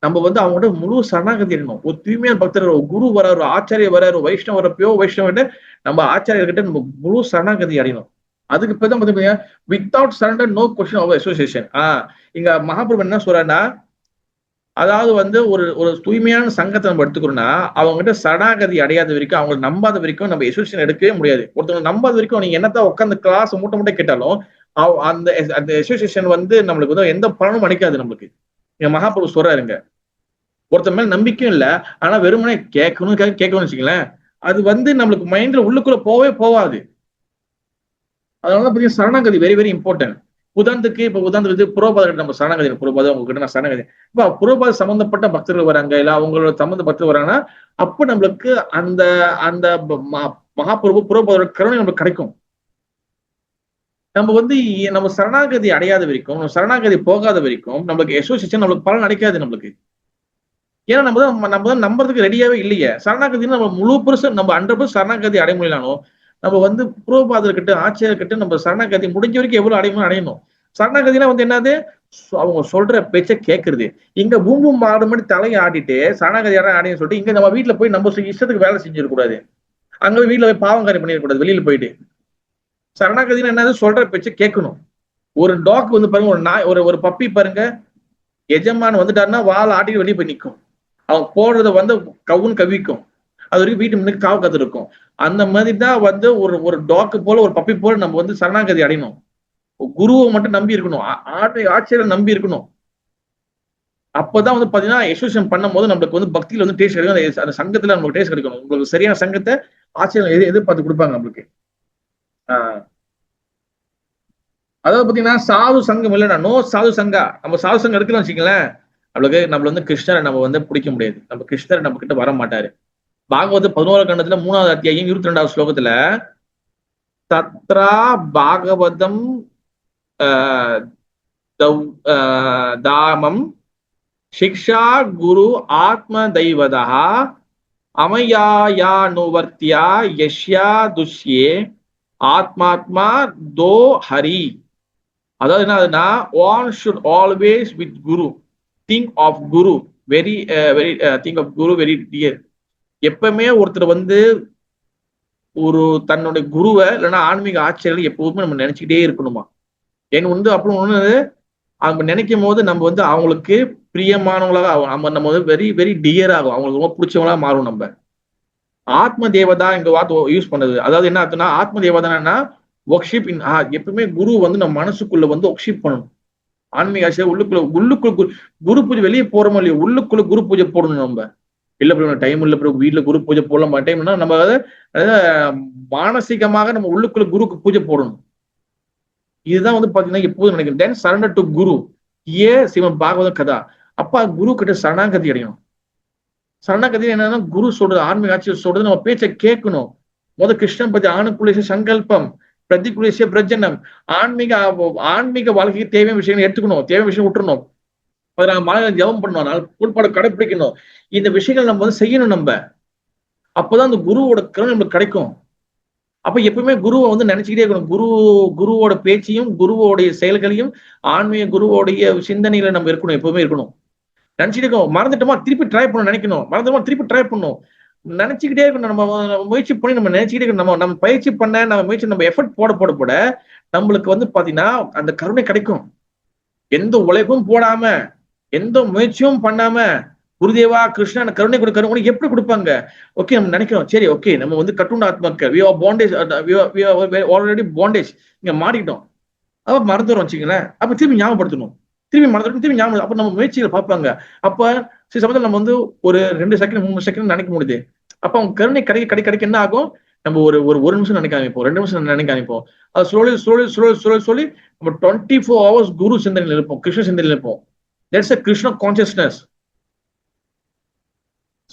நம்ம வந்து அவங்கள்ட்ட முழு சரணாகதி இருக்கணும். ஒரு தூய்மையான பக்தர்கள், ஒரு குரு வராரு, ஒரு ஆச்சாரிய வராரு, ஒரு வைஷ்ணவ வர, பியோ வைஷ்ணவ, நம்ம ஆச்சாரியர்கிட்ட நம்ம முழு சரணாகதி அடையணும். அதுக்கு இப்பதான் பாத்தீங்கன்னா without surrender no question of association. இங்க மகாபிரபு என்ன சொல்றேன்னா, அதாவது வந்து ஒரு தூய்மையான சங்கத்தை நம்ம எடுத்துக்கிறோம்னா, அவங்க கிட்ட சரணாகதி அடையாத வரைக்கும், அவங்க நம்பாத வரைக்கும் நம்ம அசோசியேஷன் எடுக்கவே முடியாது. ஒருத்தவங்க நம்பாத வரைக்கும் நீங்க என்னத்தான் உட்காந்து கிளாஸ் மூட்டை கேட்டாலும் அந்த அசோசியேஷன் வந்து நம்மளுக்கு வந்து எந்த பலனும் அளிக்காது. நம்மளுக்கு மகாபிரபு சொல்றாருங்க, ஒருத்தர் மேல நம்பிக்கையும் இல்ல, ஆனா வெறுமனே கேட்கணும்னு வச்சுக்கங்களேன், அது வந்து நம்மளுக்கு மைண்ட்ல உள்ளுக்குள்ள போவே போகாது. அதனால பாத்தீங்கன்னா சரணாகதி வெரி வெரி இம்பார்ட்டன்ட். உதாரணத்துக்கு புரோபாதர் நம்ம சரணாகதி, புரோபாதம் உங்ககிட்ட நான் சரணாகதி, இப்ப புரோபாத சம்பந்தப்பட்ட பக்தர்கள் வராங்க, இல்ல அவங்களோட சம்பந்த பக்தர்கள் வராங்கன்னா, அப்ப நம்மளுக்கு அந்த அந்த மகாபிரபு புரோபாதோட கருணை நம்மளுக்கு கிடைக்கும். நம்ம வந்து நம்ம சரணாகதி அடையாத வரைக்கும், நம்ம சரணாகதி போகாத வரைக்கும் நம்மளுக்கு அசோசியேஷன் நம்மளுக்கு பலன் அடைக்காது நம்மளுக்கு. ஏன்னா நம்ம தான் நம்புறதுக்கு ரெடியாவே இல்லையே. சரணாகதி நம்ம முழு புருஷன் நம்ம 100% சரணாகதி அடைய முடியலானோ, நம்ம வந்து புரோபாதர்கிட்ட ஆச்சரியர்கிட்ட நம்ம சரணாகதி முடிஞ்ச வரைக்கும் எவ்வளவு அடையணும். சரணாகதினா வந்து என்னது, அவங்க சொல்ற பேச்ச கேட்கறது. இங்க பூம்பும் ஆடு மாதிரி தலையை ஆடிட்டு சரணாகதி அடையும் சொல்லிட்டு இங்க நம்ம வீட்டுல போய் நம்ம இஷ்டத்துக்கு வேலை செஞ்சிடக்கூடாது. அங்க போய் வீட்டுல போய் பாவம் பண்ணிடக்கூடாது வெளியில போயிட்டு. சரணாகதினா என்னது, சொல்ற பேச்ச கேட்கணும். ஒரு டாக் வந்து பாருங்க, ஒரு நாய், ஒரு பப்பி பாருங்க, எஜமான் வந்துட்டாருன்னா வாழை ஆட்டிட்டு வெளியே போய் நிற்கும். அவன் போடுறத வந்து கவுன்னு கவிக்கும். அது வரைக்கும் வீட்டு முன்னுக்கு காவு கத்து இருக்கும். அந்த மாதிரி தான் வந்து ஒரு டாக்கு போல, ஒரு பப்பி போல நம்ம வந்து சரணாகதி அடையணும். குருவை மட்டும் நம்பி இருக்கணும், ஆட்சியரை நம்பி இருக்கணும். அப்பதான் வந்து பாத்தீங்கன்னா எசோசியேஷன் பண்ணும் போது நம்மளுக்கு வந்து பக்தியில வந்து டேஸ்ட் கிடைக்கும். அந்த சங்கத்துல நம்மளுக்கு டேஸ்ட் கிடைக்கணும். உங்களுக்கு சரியான சங்கத்தை ஆட்சியர் எதிர்பார்த்து கொடுப்பாங்க நம்மளுக்கு. அதாவது பாத்தீங்கன்னா சாது சங்கம் இல்லைன்னா நோ சாது சங்கா. நம்ம சாது சங்கம் இருக்குன்னு வச்சுக்கங்களேன், நம்மள வந்து கிருஷ்ணரை நம்ம வந்து பிடிக்க முடியாது. நம்ம கிருஷ்ணரை நம்ம கிட்ட வர மாட்டாரு. பாகவத 11 கண்டத்துல 3வது அத்தியாயம் 22வது ஸ்லோகத்துல தத்ரா பாகவதம் தாமம் சிக்ஷா குரு ஆத்ம தெய்வதா அமயாயானுவர்த்தியா யஷ்யா துஷ்யே ஆத்மாத்மா தோ ஹரி. அதாவது என்னதுன்னா, one should always with guru think of guru very very think of guru very dear. எப்பவுமே ஒருத்தர் வந்து ஒரு தன்னுடைய குருவை இல்லைன்னா ஆன்மீக ஆட்சியர்கள் எப்போதுமே நம்ம நினைச்சுக்கிட்டே இருக்கணுமா. ஏன்னு வந்து அப்புறம் ஒண்ணு, அவங்க நினைக்கும் போது நம்ம வந்து அவங்களுக்கு பிரியமானவங்களாக நம்ம வந்து வெரி வெரி டியர் ஆகும், அவங்களுக்கு ரொம்ப பிடிச்சவங்களா மாறும். நம்ம ஆத்ம தேவதா எங்க வார்த்தை யூஸ் பண்ணது, அதாவது என்ன அர்த்தம்னா, ஆத்ம தேவதானா ஒர்க்ஷிப் இன் ஹார்ட். எப்பவுமே குரு வந்து நம்ம மனசுக்குள்ள வந்து ஒர்க்ஷிப் பண்ணணும். ஆன்மீக ஆட்சியர் உள்ளுக்குள்ள குரு பூஜை, வெளியே போறோமோ இல்லையோ உள்ளுக்குள்ள குரு பூஜை போடணும். நம்ம இல்ல ப்ரோ டைம் இல்ல ப்ரோ, வீட்டுல குரு பூஜை போடலாம் டைம்னா நம்ம மானசீகமாக நம்ம உள்ளுக்குள்ள குருக்கு பூஜை போடணும். இதுதான் வந்து பாத்தீங்கன்னா எப்போதும் நினைக்கிறேன். தென் சரண்டர் டு குரு ஏ சிவன் பாகவத கதா. அப்பா குரு கிட்ட சரணாகதி அடையணும். சரணாகதி என்னன்னா, குரு சொல்றது, ஆன்மீக ஆட்சியர் சொல்றது நம்ம பேச்சை கேட்கணும். கிருஷ்ணன் பத்தி ஆணுக்குலேச சங்கல்பம் பிரதிகுலேசிய பிரஜனம். ஆன்மீக வாழ்க்கைக்கு தேவையான விஷயங்களை எடுத்துக்கணும், தேவையான விஷயம் விட்டுறணும். மனதில் ஜபம் பண்ணணும், கோட்பாடு கடைப்பிடிக்கணும். இந்த விஷயங்கள் நம்ம வந்து செய்யணும். நம்ம அப்பதான் அந்த குருவோட கருணை நம்மளுக்கு கிடைக்கும். அப்ப எப்பவுமே குருவை வந்து நினைச்சுக்கிட்டே இருக்கணும். குருவோட பேச்சையும் குருவோடைய செயல்களையும் ஆன்மீக குருவோடைய சிந்தனையில நம்ம இருக்கணும், எப்பவுமே இருக்கணும். நினைச்சிட்டு இருக்கோம், மறந்துட்டோமா திருப்பி ட்ரை பண்ணணும், நினைக்கணும், மறந்துட்டோமா திருப்பி ட்ரை பண்ணணும், நினைச்சுக்கிட்டே இருக்கணும். நம்ம முயற்சி பண்ணி நம்ம நினைச்சுக்கிட்டே இருக்கணும். நம்ம பயிற்சி பண்ண, நம்ம முயற்சி, நம்ம எஃபர்ட் போட நம்மளுக்கு வந்து பாத்தீங்கன்னா அந்த கருணை கிடைக்கும். எந்த உழைப்பும் போடாம, எந்த முயற்சியும் பண்ணாம குருதேவா கிருஷ்ணா எனக்கு கருணை கொடுக்கறவங்க எப்படி கொடுப்பாங்க? ஓகே, நம்ம நினைக்கிறோம், சரி ஓகே நம்ம வந்து கட்டுண்ட ஆத்மாக்கள், we are bondage, already bondage இங்க மாறிட்டோம். அப்ப மறந்துடும் வச்சுங்களேன். அப்ப திரும்பி ஞாபகப்படுத்தணும், திரும்பி ஞாபகம். அப்ப நம்ம முயற்சிகளை பார்ப்பாங்க. அப்ப சில சமயத்தில் நம்ம வந்து ஒரு 2 செகண்ட் 3 செகண்ட் நினைக்க முடியுது. அப்ப அவங்க கருணை கிடைக்க என்ன ஆகும், நம்ம ஒரு நிமிஷம் நினைக்க ஆரம்பிப்போம், 2 நிமிஷம் நினைக்க ஆரம்பிப்போம். அது சொல்லி நம்ம 24 hours குரு சிந்தனையில் இருப்போம், கிருஷ்ண சிந்தனையில் இருப்போம். That's a Krishna consciousness.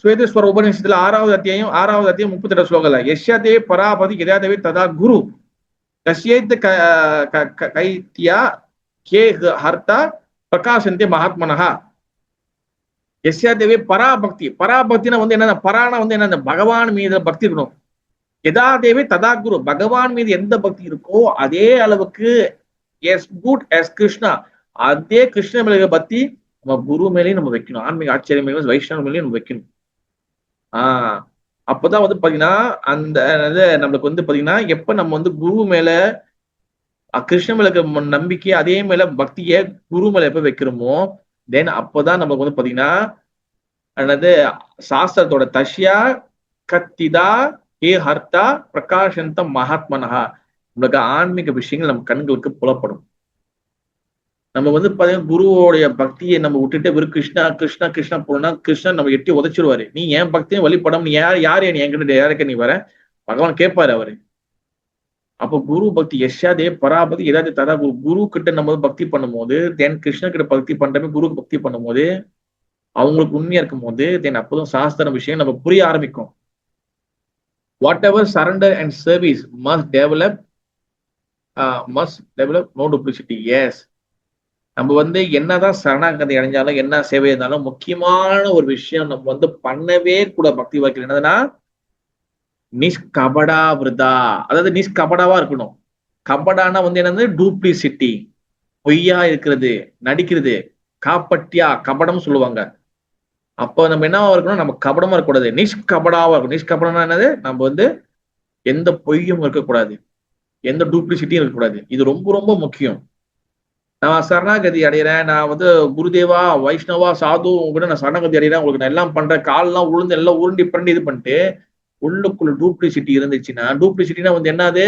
Shvetashvatara உபநிஷத்துல 6வது அத்தியாயம் 38 ஸ்லோகல யஷ்யா தேவி பராபதி யதாதேவி ததா குரு கஷ்யேத் கைத்யா கே ஹர்த்தா பிரகாசந்தே மகாத்மனஹா. யஷ்யா தேவி பராபக்தினா வந்து என்ன, பரானா வந்து என்ன, பகவான் மீது பக்தி இருக்கணும். யதா தேவி ததா குரு, பகவான் மீது எந்த பக்தி இருக்கோ அதே அளவுக்கு எஸ் குட் எஸ் கிருஷ்ணா, அதே கிருஷ்ண மேல பக்தி நம்ம குரு மேலேயும் நம்ம வைக்கணும், ஆன்மீக ஆச்சரிய மேலும் வைஷ்ணவ மேலேயும் நம்ம வைக்கணும். அப்பதான் வந்து பாத்தீங்கன்னா அந்த நம்மளுக்கு வந்து பாத்தீங்கன்னா எப்ப நம்ம வந்து குரு மேல கிருஷ்ண மேல நம்பிக்கை, அதே மேல பக்திய குரு மேல எப்ப வைக்கிறோமோ தென் அப்பதான் நமக்கு வந்து பாத்தீங்கன்னா என்னது சாஸ்திரத்தோட தஷ்யா கத்திதா ஹே ஹர்த்தா பிரகாஷந்த மகாத்மனஹா, நம்மளுக்கு ஆன்மீக விஷயங்கள் நம்ம கண்களுக்கு புலப்படும். நம்ம வந்து பாத்தீங்கன்னா குருவோடைய பக்தியை நம்ம விட்டுட்டு வெறும் கிருஷ்ணா கிருஷ்ணா கிருஷ்ணா போனா கிருஷ்ணன் நம்ம எட்டி உதைச்சிருவாரு. நீ ஏன் பக்தியும் வழிபடாம நீ யார் என்கிட்ட யாருக்கு நீ வர பகவான் கேட்பாரு அவரு. அப்போ குரு பக்தி யஷாதே பராபதி ஏதாவது ததா குரு கிட்ட நம்ம பக்தி பண்ணும்போது தென் கிருஷ்ணன் கிட்ட பக்தி பண்றமே குருக்கு பக்தி பண்ணும்போது அவங்களுக்கு உண்மையா இருக்கும் போது தென் அப்போதும் சாஸ்திர விஷயம் நம்ம புரிய ஆரம்பிக்கும். Whatever surrender and service must develop no duplicity. Yes, நம்ம வந்து என்னதான் சரணாகதி அடைஞ்சாலும் என்ன சேவை இருந்தாலும் முக்கியமான ஒரு விஷயம் நம்ம வந்து பண்ணவே கூட பக்தி வாக்கில் என்னதுன்னா நிஷ்கபடா விரதா, அதாவது நிஷ்கபடாவா இருக்கணும். கபடானா வந்து என்னது டூப்ளிசிட்டி, பொய்யா இருக்கிறது, நடிக்கிறது, காப்பட்டியா கபடம் சொல்லுவாங்க. அப்போ நம்ம என்னவா இருக்கணும், நம்ம கபடமா இருக்கக்கூடாது, நிஷ்கபடாவா இருக்கும். நிஷ்கபடம்னா என்னது, நம்ம வந்து எந்த பொய்யும் இருக்கக்கூடாது, எந்த டூப்ளிசிட்டியும் இருக்கக்கூடாது. இது ரொம்ப ரொம்ப முக்கியம். நான் சரணாகதி அடைகிறேன், நான் வந்து குருதேவா வைஷ்ணவா சாது உங்ககிட்ட நான் சரணாகதி அடைகிறேன், உங்களுக்கு நான் எல்லாம் பண்றேன், கால்லாம் உளுந்து எல்லாம் உருண்டி பண்ணி இது பண்ணிட்டு உள்ளுக்குள்ள டூப்ளிசிட்டி இருந்துச்சுன்னா, டூப்ளிசிட்டினா வந்து என்னது,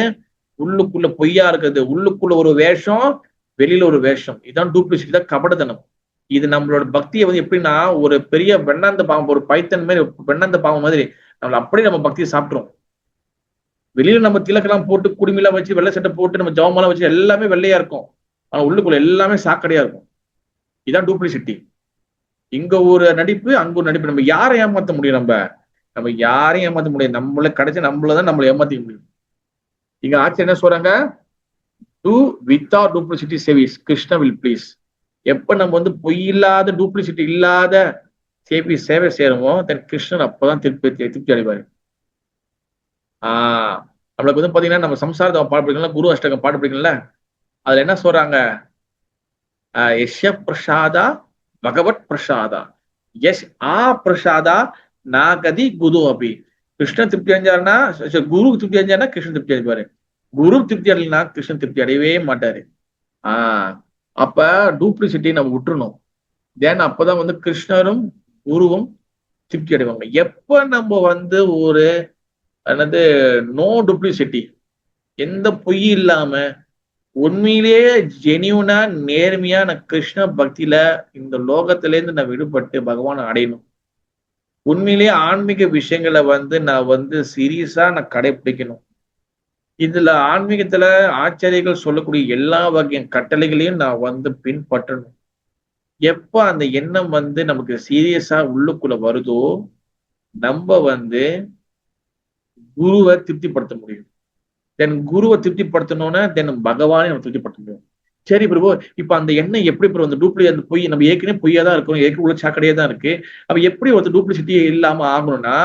உள்ளுக்குள்ள பொய்யா இருக்குது, உள்ளுக்குள்ள ஒரு வேஷம் வெளியில ஒரு வேஷம், இதுதான் டூப்ளிசிட்டி, தான் கபடத்தனம். இது நம்மளோட பக்தியை வந்து எப்படின்னா ஒரு பெரிய வெண்ணாந்த பாவம், ஒரு பைத்தன் மாதிரி வெண்ணாந்த பாவம் மாதிரி நம்மள அப்படியே நம்ம பக்தியை சாப்பிட்டுரும். வெளியில நம்ம திலக்கெல்லாம் போட்டு குடுமிலாம் வச்சு வெள்ளை சட்டை போட்டு நம்ம ஜவமெல்லாம் வச்சு எல்லாமே வெள்ளையா இருக்கும், ஆனா உள்ளுக்குள்ள எல்லாமே சாக்கடையா இருக்கும். இதான் டூப்ளிசிட்டி. இங்க ஒரு நடிப்பு அங்க ஒரு நடிப்பு. நம்ம யாரை ஏமாத்த முடியும், நம்ம யாரையும் ஏமாத்த முடியாது, நம்மள கிடைச்ச நம்மளதான் நம்மளை ஏமாத்திக்க முடியும். இங்க ஆட்சி என்ன சொல்றாங்க, do without duplicity service Krishna will please. எப்ப நம்ம வந்து பொய் இல்லாத டூப்ளிசிட்டி இல்லாத சேவை செய்யறோமோ தென் கிருஷ்ணன் அப்பதான் திருப்தி அடைவாரு. நம்மளுக்கு வந்து பாத்தீங்கன்னா நம்ம சம்சாரத்தை பாட்டு பிடிக்கல, குரு அஷ்டகம் பாட்டு பிடிக்கல, அதுல என்ன சொல்றாங்க, யஷ்ய பிரசாதா பகவத் பிரசாதா யஷ் ஆ பிரசாதா நாகதி குரு அப்படி. கிருஷ்ணன் திருப்தி அடைஞ்சாருன்னா, குரு திருப்தி அடைஞ்சாருன்னா கிருஷ்ணன் திருப்தி அடைவாரு, குரு திருப்தி அடையினா கிருஷ்ணன் திருப்தி அடையவே மாட்டாரு. அப்ப டூப்ளிசிட்டி நம்ம விட்டுறணும். தென் அப்பதான் வந்து கிருஷ்ணரும் குருவும் திருப்தி அடைவாங்க. எப்ப நம்ம வந்து ஒரு என்னது நோ டூப்ளிசிட்டி, எந்த பொய் இல்லாம உண்மையிலேயே ஜெனியூனா நேர்மையா நான் கிருஷ்ண பக்தியில இந்த லோகத்தில இருந்து நான் விடுபட்டு பகவான் அடையணும், உண்மையிலேயே ஆன்மீக விஷயங்களை வந்து நான் வந்து சீரியஸா நான் கடைபிடிக்கணும். இதுல ஆன்மீகத்துல ஆச்சாரியர்கள் சொல்லக்கூடிய எல்லா வகையின் கட்டளைகளையும் நான் வந்து பின்பற்றணும். எப்ப அந்த எண்ணம் வந்து நமக்கு சீரியஸா உள்ளுக்குள்ள வருதோ நம்ம வந்து குருவை திருப்திப்படுத்த முடியும். தென் குருவை திருப்திப்படுத்தணும்னா தென் பகவானை நம்ம திருப்திப்படுத்த முடியும். சரி பிரபு, இப்ப அந்த எண்ணம் எப்படி பிரபு அந்த அந்த பொய் நம்ம ஏற்கனவே பொய்யா தான் இருக்கும், ஏற்கனவே உள்ள சாக்கடையே தான் இருக்கு, அப்ப எப்படி ஒரு டூப்ளிசிட்டி இல்லாம ஆகணும்னா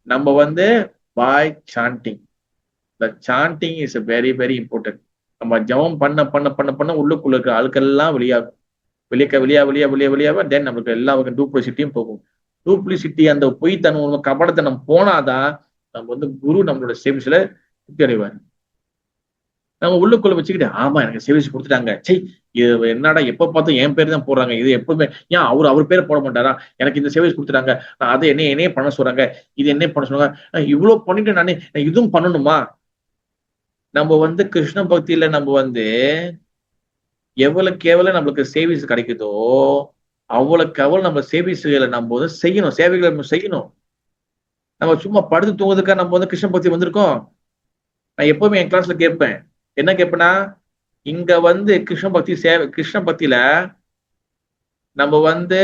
நம்ம வந்து by chanting. The chanting is a very very important. நம்ம ஜபம் பண்ண பண்ண பண்ண பண்ண உள்ளுக்குள்ள இருக்கிற ஆளுக்கெல்லாம் வெளியாகும், வெளியாக தென் நம்மளுக்கு எல்லா வகை டூப்ளிசிட்டியும் போகும். டூப்ளிசிட்டி அந்த பொய்த்தனம் கபடத்தனம் போனாதான் நம்ம வந்து குரு நம்மளோட சேவிஸ்ல திருப்தி அடைவார். நம்ம உள்ளுக்குள்ள வச்சுக்கிட்டு ஆமா எனக்கு சேவிஸ் கொடுத்துட்டாங்க, சரி இது என்னடா எப்ப பார்த்தும் என் பேர் தான் போடுறாங்க, இது எப்பவுமே ஏன் அவர் பேரை போட மாட்டாரா, எனக்கு இந்த சேவிஸ் கொடுத்துட்டாங்க, அதை என்னையே பண்ண சொல்றாங்க, இது என்ன பண்ண சொல்றாங்க, இவ்வளவு பண்ணிட்டு நானே இதுவும் பண்ணணுமா. நம்ம வந்து கிருஷ்ண பக்தியில நம்ம வந்து எவ்வளவுக்கு எவ்வளவு நம்மளுக்கு சேவிஸ் கிடைக்குதோ அவ்வளவுக்கு எவ்வளவு நம்ம சேவிஸ்களை நம்ம வந்து செய்யணும், சேவைகளை நம்ம செய்யணும். நம்ம சும்மா படுத்து தூங்குறதுக்காக நம்ம வந்து கிருஷ்ண பக்தி வந்திருக்கோம். நான் எப்பவுமே என் கிளாஸ்ல கேட்பேன், என்ன கேட்பேன்னா, இங்க வந்து கிருஷ்ண பக்தியில நம்ம வந்து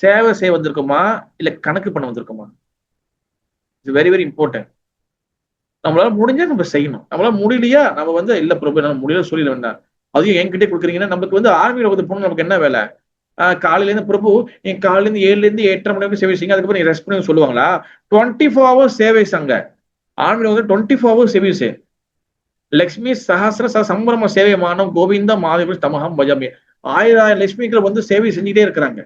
சேவை செய்ய வந்திருக்கோமா இல்ல கணக்கு பண்ண வந்திருக்கோமா. It's very very important. நம்மளால முடிஞ்சா நம்ம செய்யணும், நம்மளால முடியலையா நம்ம வந்து இல்ல பிரபு என்னால முடியல சொல்லிட வேண்டாம். அதையும் என்கிட்டே கொடுக்குறீங்கன்னா நமக்கு வந்து ஆர்மியில வந்து போகணும், நமக்கு என்ன வேலை, காலையில இருந்து பிரபு நீங்க காலையில இருந்து 7ல இருந்து 8:30 மணி வரைக்கும் சேவை செய்யுங்க, அதுக்கப்புறம் நீங்க ரெஸ்ட் பண்ணி சொல்லுவாங்களா. 24 hours சேவைஸ் அங்க ஆர்மியில வந்து 24 hours சேவைஸ். லட்சுமி சஹசிர சம்பரம சேவைமானம் கோவிந்த மாதவி தமகம் பஜாமி 1000 லட்சுமிகள் வந்து சேவை செஞ்சுட்டே இருக்கிறாங்க.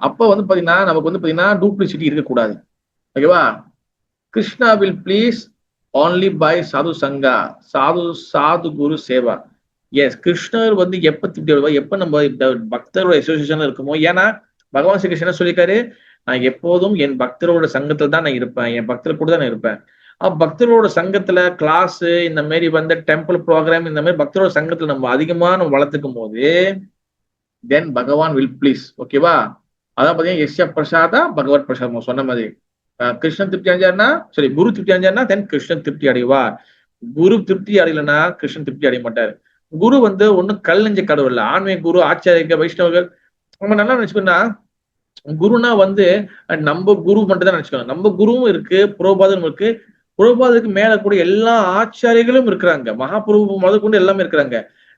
அப்ப வந்து பாத்தீங்கன்னா நமக்கு வந்து பாத்தீங்கன்னா டூப்ளிசிட்டி இருக்கக்கூடாது. ஓகேவா. Krishna will please only by சாது சங்கா, சாது குரு சேவா. எஸ், கிருஷ்ணர் வந்து எப்ப திருப்தி அடைவார், எப்ப நம்ம பக்தரோட அசோசியேஷன்ல இருக்குமோ. ஏன்னா பகவான் ஸ்ரீ கிருஷ்ணன் சொல்லியிருக்காரு, நான் எப்போதும் என் பக்தரோட சங்கத்துல தான் நான் இருப்பேன், என் பக்தர் கூட தான் நான் இருப்பேன். பக்தரோட சங்கத்துல கிளாஸ் இந்த மாதிரி வந்து டெம்பிள் ப்ரோக்ராம் இந்த மாதிரி பக்தரோட சங்கத்துல நம்ம அதிகமா நம்ம வளர்த்துக்கும் போது தென் பகவான் வில் ப்ளீஸ். ஓகேவா? அதான் பாத்தீங்கன்னா எஸ்ய பிரசாதா பகவத் பிரசாத் சொன்ன மாதிரி கிருஷ்ணன் திருப்தி அடைஞ்சாருன்னா சரி, குரு திருப்தி அடைஞ்சாருன்னா தென் கிருஷ்ணன் திருப்தி அடைவார். குரு திருப்தி அடையலன்னா கிருஷ்ணன் திருப்தி அடைய மாட்டாரு. குரு வந்து ஒன்னும் கல் நெஞ்ச கடவுள் இல்ல. ஆன்மீக குரு, ஆச்சாரியர்கள், வைஷ்ணவர்கள் நம்ம நல்லா நினைச்சுக்கோன்னா குருனா வந்து நம்ம குரு மட்டும் தான் நினைச்சுக்கோங்க. நம்ம குருவும் இருக்கு, புரோபாதனும் இருக்கு. புரோபாதத்துக்கு மேல கூட எல்லா ஆச்சாரியர்களும் இருக்கிறாங்க, மகாபிரபு முதல் கொண்டு எல்லாமே இருக்கிறாங்க.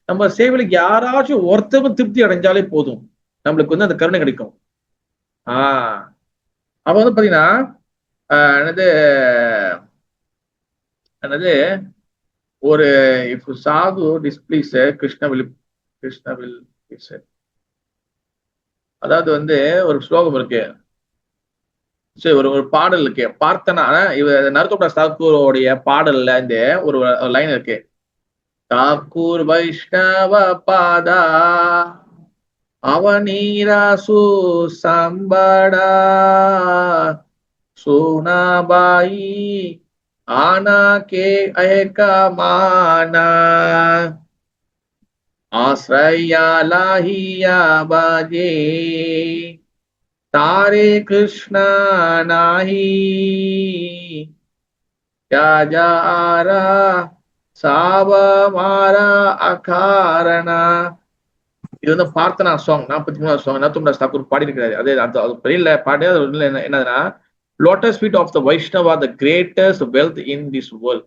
நம்ம சேவையில யாராச்சும் ஒருத்தரும் திருப்தி அடைஞ்சாலே போதும், நம்மளுக்கு வந்து அந்த கருணை கிடைக்கும். அப்ப வந்து பாத்தீங்கன்னா என்னது என்னது ஒரு இஃப் சாது டிஸ்பிளீஸ் கிருஷ்ண வில் அதாவது வந்து ஒரு ஸ்லோகம் இருக்கு, சரி ஒரு ஒரு பாடல் இருக்கு. பார்த்தனா நரோத்தமதாஸ் தாக்கூரோடைய பாடல்ல இந்த ஒரு லைன் இருக்கு, தாக்கூர் வைஷ்ணவ பாதா அவனீராசு சம்படா சோனாபாயி ஆனா கே ஏகமானா ஆஸ்ரயா லாஹியா பாஜே தாரே கிருஷ்ணா நாஹி யாஜாரா சாவமாரா அகாரணா. இது வந்து பார்த்தனா சாங், 43வது சாங் நரோத்தமதாஸ் தாக்கூர் பாடியிருக்கிறாரு. அதே அது பெரிய பாடு. என்னதுன்னா, lotus feet of the Vaishnava the greatest wealth in this world.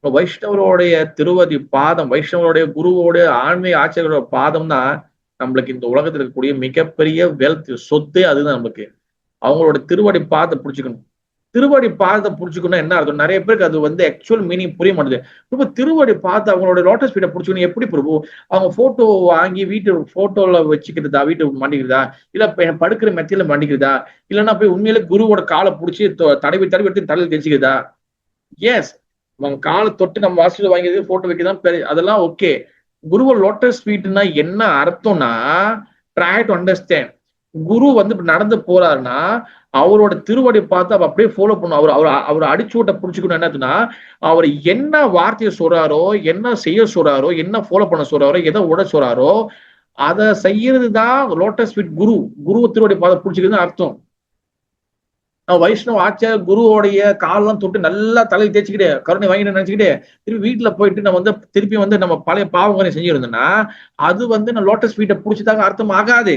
வைஷ்ணவருடைய திருவதி பாதம், வைஷ்ணவருடைய குருவோடைய ஆன்மீக ஆச்சாரியோட பாதம் தான் நம்மளுக்கு இந்த உலகத்தில் இருக்கக்கூடிய மிகப்பெரிய வெல்த், சொத்து. அதுதான் நமக்கு. அவங்களோட திருவடி பாதத்தை பிடிச்சிக்கணும். திருவடி பாதத்தை பிடிச்சிக்கணும் என்ன அர்த்தம்? நிறைய பேருக்கு அது வந்து ஆக்சுவல் மீனிங் புரிய மாட்டேது. ரொம்ப திருவடி பார்த்து அவங்களோட லோட்டஸ் ஃபீட்டை பிடிச்சிக்கணும் எப்படி பிரபு? அவங்க போட்டோ வாங்கி வீட்டு போட்டோல வச்சுக்கிறதா, வீட்டு மாட்டிக்கிறதா, இல்ல படுக்கிற மெத்தியில மாட்டிக்கிறதா, இல்லைன்னா போய் உண்மையில குருவோட காலை பிடிச்சி தடவி தடவி எடுத்து தலையில் தெரிச்சுக்கிறதா? எஸ், அவங்க காலை தொட்டு நம்ம வாசல் வாங்கியது போட்டோ வைக்கதான், அதெல்லாம் ஓகே. குருவோட லோட்டஸ் ஃபீட்னா என்ன அர்த்தம்னா, ட்ரை டு அண்டர்ஸ்டாண்ட். குரு வந்து இப்ப நடந்து போறாருன்னா அவரோட திருவடி பார்த்து அவ அப்படியே ஃபாலோ பண்ணும். அவர் அடிச்சுட்ட புடிச்சுக்கணும். என்னதுன்னா, அவர் என்ன வார்த்தையை சொல்றாரோ, என்ன செய்ய சொல்றாரோ, என்ன ஃபாலோ பண்ண சொல்றாரோ, எதை உட சொல்றாரோ அதை செய்யறது தான் லோட்டஸ் ஃபீட். குரு திருவடி பார்த்து புடிச்சுக்கிறது அர்த்தம். வைஷ்ணவ ஆச்சார குருவோடைய காலெல்லாம் தொட்டு நல்லா தலையை தேய்ச்சிக்கிட்டே கருணை வாங்கிட்டு நினைச்சுக்கிட்டே திருப்பி வீட்டுல போயிட்டு நம்ம வந்து திருப்பி வந்து நம்ம பழைய பாவங்களை செஞ்சிருந்தோம்னா அது வந்து நான் லோட்டஸ் ஃபீட்டை புடிச்சுதாங்க அர்த்தம் ஆகாது.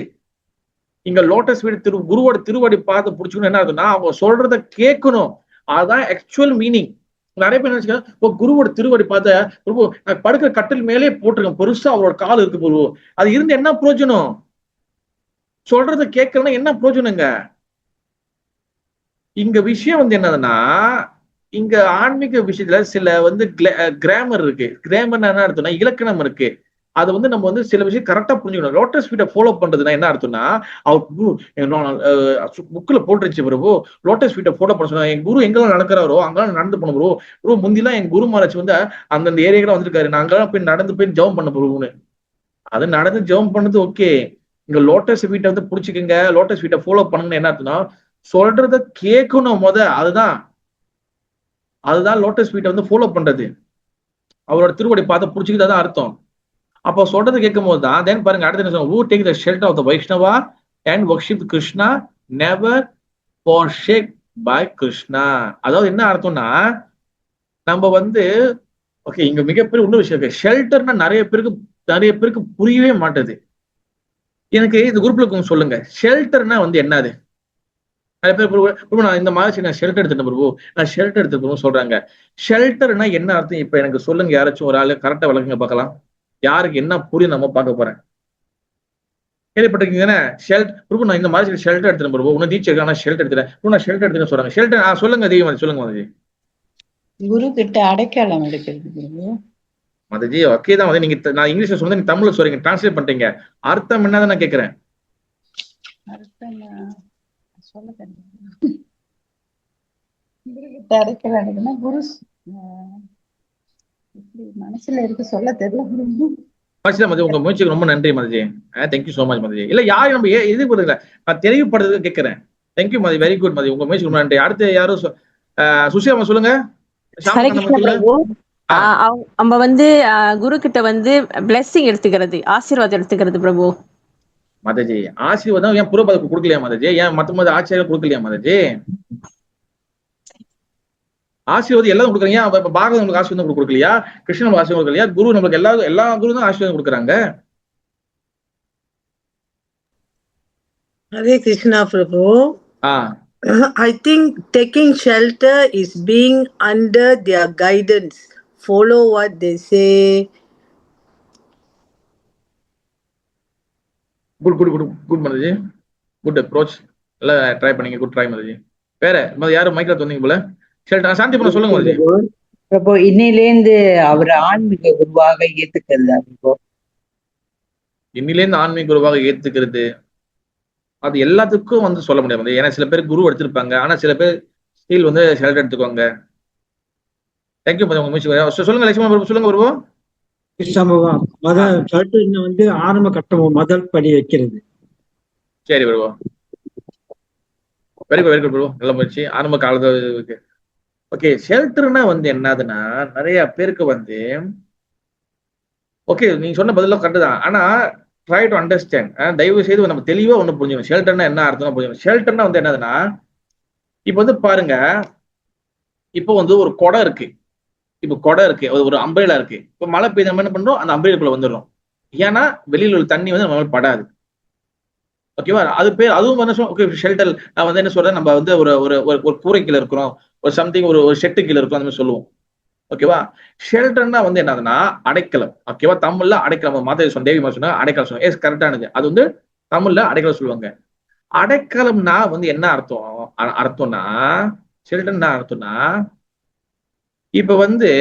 இங்க லோட்டஸ் ஃபீட் குருவோட திருவடி பார்த்து புடிச்சுக்கணும். என்ன ஆகுதுன்னா, அவங்க சொல்றத கேட்கணும். அதுதான் ஆக்சுவல் மீனிங். நிறைய பேர் நினைச்சுக்க குருவோட திருவடி பார்த்த பிரபு நான் படுக்கிற கட்டில் மேலே போட்டிருக்கேன், பெருசா அவரோட கால் இருக்கு பிரபு, அது இருந்து என்ன பிரயோஜனம்? சொல்றத கேட்கலன்னா என்ன பிரயோஜனங்க? இங்க விஷயம் வந்து என்னதுன்னா, இங்க ஆன்மீக விஷயத்துல சில வந்து கிராமர் இருக்கு. கிராமர் என்ன அர்த்தம்னா இலக்கணம் இருக்கு. அது வந்து நம்ம வந்து சில விஷயம் கரெக்டா புரிஞ்சுக்கணும். லோட்டஸ் ஃபீட்டை ஃபாலோ பண்றதுன்னா என்ன அர்த்தம்னா, அவர் புக்ல போட்டுருச்சு பிரபு லோட்டஸ் ஃபீட்டை ஃபாலோ பண்ண சொன்னா, என் குரு எங்கெல்லாம் நடக்கிறாரோ அங்கெல்லாம் நடந்து போன ப்ரோ முந்திலாம் என் குரு மகாராஜ் வந்து அந்தந்த ஏரியாக்கெல்லாம் வந்திருக்காரு, நான் அங்கெல்லாம் போய் நடந்து போய் ஜெபம் பண்ண ப்ரோன்னு. அது நடந்து ஜெபம் பண்ணது ஓகே. இங்க லோட்டஸ் ஃபீட்டை வந்து புடிச்சுக்கங்க, லோட்டஸ் ஃபீட்டை ஃபாலோ பண்ணுங்கன்னு என்ன அர்த்தம்னா சொல்றத கேட்கணும். அதுதான் லோட்டஸ் ஃபீட்டை வந்து ஃபாலோ பண்றது. அவரோட திருவடி பார்த்து புடிச்சுக்கிட்டு தான் அர்த்தம். அப்போ சொல்றது கேட்கும் போது தான் தென் பாருங்க அடுத்த என்ன who take the shelter of the Vaishnava and worship Krishna never forsake by Krishna. அதாவது என்ன அர்த்தம்னா, நம்ம வந்து ஓகே இங்க மிகப்பெரிய இன்னொரு விஷயம் இருக்கு. ஷெல்டர்னா நிறைய பேருக்கு புரியவே மாட்டேது. எனக்கு இந்த குரூப்ல கொஞ்சம் சொல்லுங்க, ஷெல்டர்னா வந்து என்னது? நிறைய பேர் நான் இந்த மாதிரி நான் ஷெல்டர் எடுத்துட்டேன் பிரபு, நான் ஷெல்டர் எடுத்துக்கணும் சொல்றாங்க. ஷெல்டர்னா என்ன அர்த்தம்? இப்ப எனக்கு சொல்லுங்க, யாராச்சும் ஒரு ஆளு கரெக்டா விளக்குங்க பார்க்கலாம். யாருக்கு என்ன புரியும் நம்ம பார்க்க போறேன். கேள்விப்பட்டிருக்கீங்க ஷெல்டர் நான் இந்த மாதிரி ஷெல்டர் எடுத்துட்டேன் பிரபு, உன்ன டீச்சர் ஆனா ஷெல்டர் எடுத்துட்டேன், நான் ஷெல்டர் எடுத்துன்னு சொல்றாங்க. ஷெல்டர் சொல்லுங்க தெய்வம், சொல்லுங்க மதஜி. குரு கிட்ட அடைக்கலம் எடுக்கிறது மதஜி. ஓகே தான் வந்து நீங்க நான் இங்கிலீஷ்ல சொன்னது நீங்க தமிழ்ல சொல்றீங்க, டிரான்ஸ்லேட் பண்றீங்க. அர்த்தம் என்னதான் நான் கேட்கிறேன். அர்த்தம் சொல்ல தெரியல. குரு கிட்ட அடைக்கலம் எடுக்கணும். குரு மனசுல இருக்கு, சொல்ல தெரியல. மதஜி உங்க முயற்சிக்கு ரொம்ப நன்றி Mataji. Thank you so much Mataji. இல்ல யாரும் நம்ம இது பண்ணுங்க, நான் தெளிவுபடுறதுக்கு கேட்கிறேன். Thank you Mathi, very good Mathi, உங்க முயற்சி ரொம்ப நன்றி. அடுத்து யாரும் சுஷியாமா சொல்லுங்க. ஹரே கிருஷ்ணா பிரபு நம்ம வந்து குரு கிட்ட வந்து பிளெஸிங் எடுத்துக்கிறது, ஆசீர்வாதம் எடுத்துக்கிறது பிரபு. மாதாஜி ஆசீர்வாதம் ஏன் புறப்பதற்கு கொடுக்கலையா மாதாஜி? ஏன் மத்த ஆச்சரியம் கொடுக்கலையா மாதாஜி? ஆசீர்வாதம் எல்லாரும் கொடுக்குறீங்க. இப்ப பாகவதம் நம்மளுக்கு ஆசீர்வாதம் கொடுக்கலையா? கிருஷ்ணன் நம்மளுக்கு ஆசீர்வாதம் கொடுக்கலையா? குரு நம்மளுக்கு எல்லா குரு தான் ஆசீர்வாதம் கொடுக்குறாங்க. Hare Krishna Prabhu. I think taking shelter is being under their guidance. Follow what they say. Good Mataji. Good approach. நல்லா ட்ரை பண்ணீங்க. Good try Mataji. வேற யாரும் மைக்ல சொன்னீங்க போல. சாந்தி பண்ண சொல்லுங்க மாதாஜி. பிரபு இன்னிலேந்து அவர் ஆன்மீக குருவாக ஏத்துக்கிறதா பிரபு? இன்னிலேருந்து ஆன்மீக குருவாக ஏத்துக்கிறது அது எல்லாத்துக்கும் வந்து சொல்ல முடியாது. ஏன்னா சில பேர் குரு எடுத்திருப்பாங்க, ஆனா சில பேர் ஸ்டீல் வந்து ஷெல்டர் எடுத்துக்குவாங்க. தேங்க்யூ உங்க முயற்சி. சொல்லுங்க லட்சுமி பிரபு, சொல்லுங்க பிரபு. சம்பவம் ஷெல்டர் வந்து ஆரம்ப கட்டம் முதல் படி வைக்கிறது. சரி பிரபு, வெரி குட் பிரபு, நல்ல முயற்சி. ஆரம்ப காலத்துல ஓகே. ஷெல்டர்னா வந்து என்னதுன்னா நிறைய பேருக்கு வந்து ஓகே நீங்க சொன்ன பதிலாம் கரெக்ட் தான். ஆனா ட்ரை டு அண்டர்ஸ்டாண்ட். தயவு செய்து நம்ம தெளிவா ஒண்ணு புரிஞ்சுக்கணும். ஷெல்டர்னா என்ன அர்த்தம் புரிஞ்சுக்கணும். ஷெல்டர்னா வந்து என்னதுன்னா, இப்ப வந்து பாருங்க, இப்போ வந்து ஒரு குடம் இருக்கு. இப்ப குடம் இருக்கு, ஒரு அம்பரேலா இருக்கு. இப்ப மழை பெய்ய நம்ம என்ன பண்றோம், அந்த அம்பரேலுக்குள்ள வந்துடுறோம். ஏன்னா வெளியில உள்ள தண்ணி வந்து நம்ம படாது. ஓகேவா? அது பேர் அதுவும் வந்து ஷெல்டர். நான் வந்து என்ன சொல்றேன், நம்ம வந்து ஒரு ஒரு கூரை கீழே இருக்கிறோம், ஒரு சம்திங் ஒரு ஷெட்டு கீழே இருக்கும், அந்த மாதிரி சொல்லுவோம். ஓகேவா? ஷெல்டர்னா வந்து என்னதுன்னா அடைக்கலம். ஓகேவா? தமிழ்ல அடைக்கலம். மாதேவி சொன்ன, தேவி மாதிரி சொன்னா அடைக்கலம் சொல்லுவாங்க. எஸ் கரெக்டானது. அது வந்து தமிழ்ல அடைக்கலம் சொல்லுவாங்க. அடைக்கலம்னா வந்து என்ன அர்த்தம்னா ஷெல்டர்னா அர்த்தம்னா, இப்ப வந்து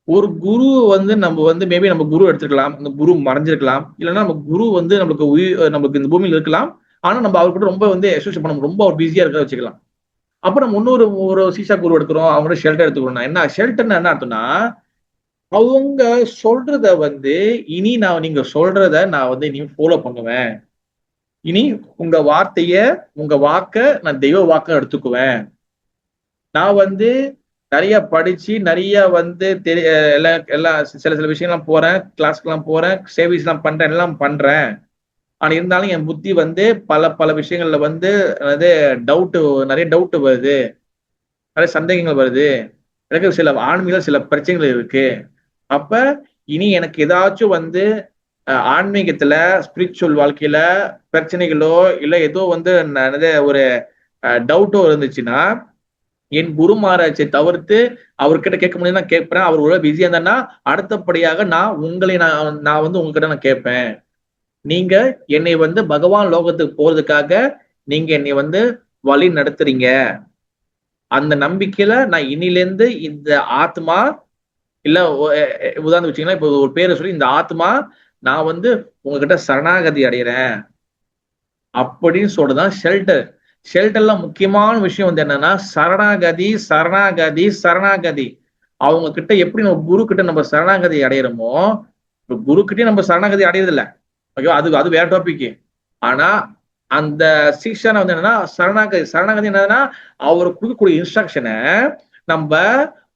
ஒரு குரு வந்து நம்ம வந்து மேபி நம்ம குரு எடுத்துக்கலாம், அந்த குரு மறைஞ்சிருக்கலாம், இல்லைன்னா நம்ம குரு வந்து நம்மளுக்கு இந்த பூமியில இருக்கலாம். ஆனா நம்ம அவர் கூட ரொம்ப வந்து அசோசியேட் பண்ண ரொம்ப அவர் பிஸியா இருக்க வச்சுக்கலாம். அப்புறம் ஒரு சீசா குரு எடுக்கிறோம், அவங்களோட ஷெல்டர் எடுத்துக்கணும். என்ன ஷெல்டர்னா என்ன அர்த்தம்னா, அவங்க சொல்றத வந்து இனி நீங்க சொல்றத நான் வந்து இனி ஃபாலோ பண்ணுவேன். இனி உங்க வாக்க நான் தெய்வ வாக்க எடுத்துக்குவேன். நான் வந்து நிறைய படிச்சு நிறைய வந்து எல்லாம் சில விஷயம்லாம் போறேன், கிளாஸ்க்கெல்லாம் போறேன், சேவிஸ் எல்லாம் பண்றேன், எல்லாம் பண்றேன். ஆனா இருந்தாலும் என் புத்தி வந்து பல விஷயங்கள்ல வந்து நிறைய டவுட் வருது, நிறைய சந்தேகங்கள் வருது. எனக்கு சில ஆன்மீக சில பிரச்சனைகள் இருக்கு. அப்ப இனி எனக்கு ஏதாச்சும் வந்து ஆன்மீகத்துல ஸ்பிரிச்சுவல் வாழ்க்கையில பிரச்சனைகளோ இல்ல ஏதோ வந்து ஒரு டவுட்டோ இருந்துச்சுன்னா, என் குருமாராய்ச்சியை தவிர்த்து அவர்கிட்ட கேட்க முடியும் நான் கேட்பேன். அவர் ஒரு பிஸியா இருந்தா அடுத்தபடியாக நான் வந்து உங்ககிட்ட நான் கேட்பேன். நீங்க என்னை வந்து பகவான் லோகத்துக்கு போறதுக்காக நீங்க என்னை வந்து வழி நடத்துறீங்க. அந்த நம்பிக்கையில நான் இன்னிலேருந்து இந்த ஆத்மா இல்ல உதாரணம் வச்சீங்கன்னா, இப்போ ஒரு பேரை சொல்லி இந்த ஆத்மா நான் வந்து உங்ககிட்ட சரணாகதி அடைகிறேன் அப்படின்னு சொல்றதுதான் ஷெல்டர். ஷெல்டர்ல முக்கியமான விஷயம் வந்து என்னன்னா சரணாகதி சரணாகதி சரணாகதி. அவங்க கிட்ட எப்படி நம்ம குரு கிட்ட நம்ம சரணாகதி அடையிறோமோ, குரு கிட்டே நம்ம சரணாகதி அடையிறது இல்லை. ஓகேவா? அது வேற டாபிக். ஆனா அந்த சிக்ஷனை வந்து என்னன்னா சரணாகதி என்னதுன்னா, அவர் கொடுக்கக்கூடிய இன்ஸ்ட்ரக்ஷனை நம்ம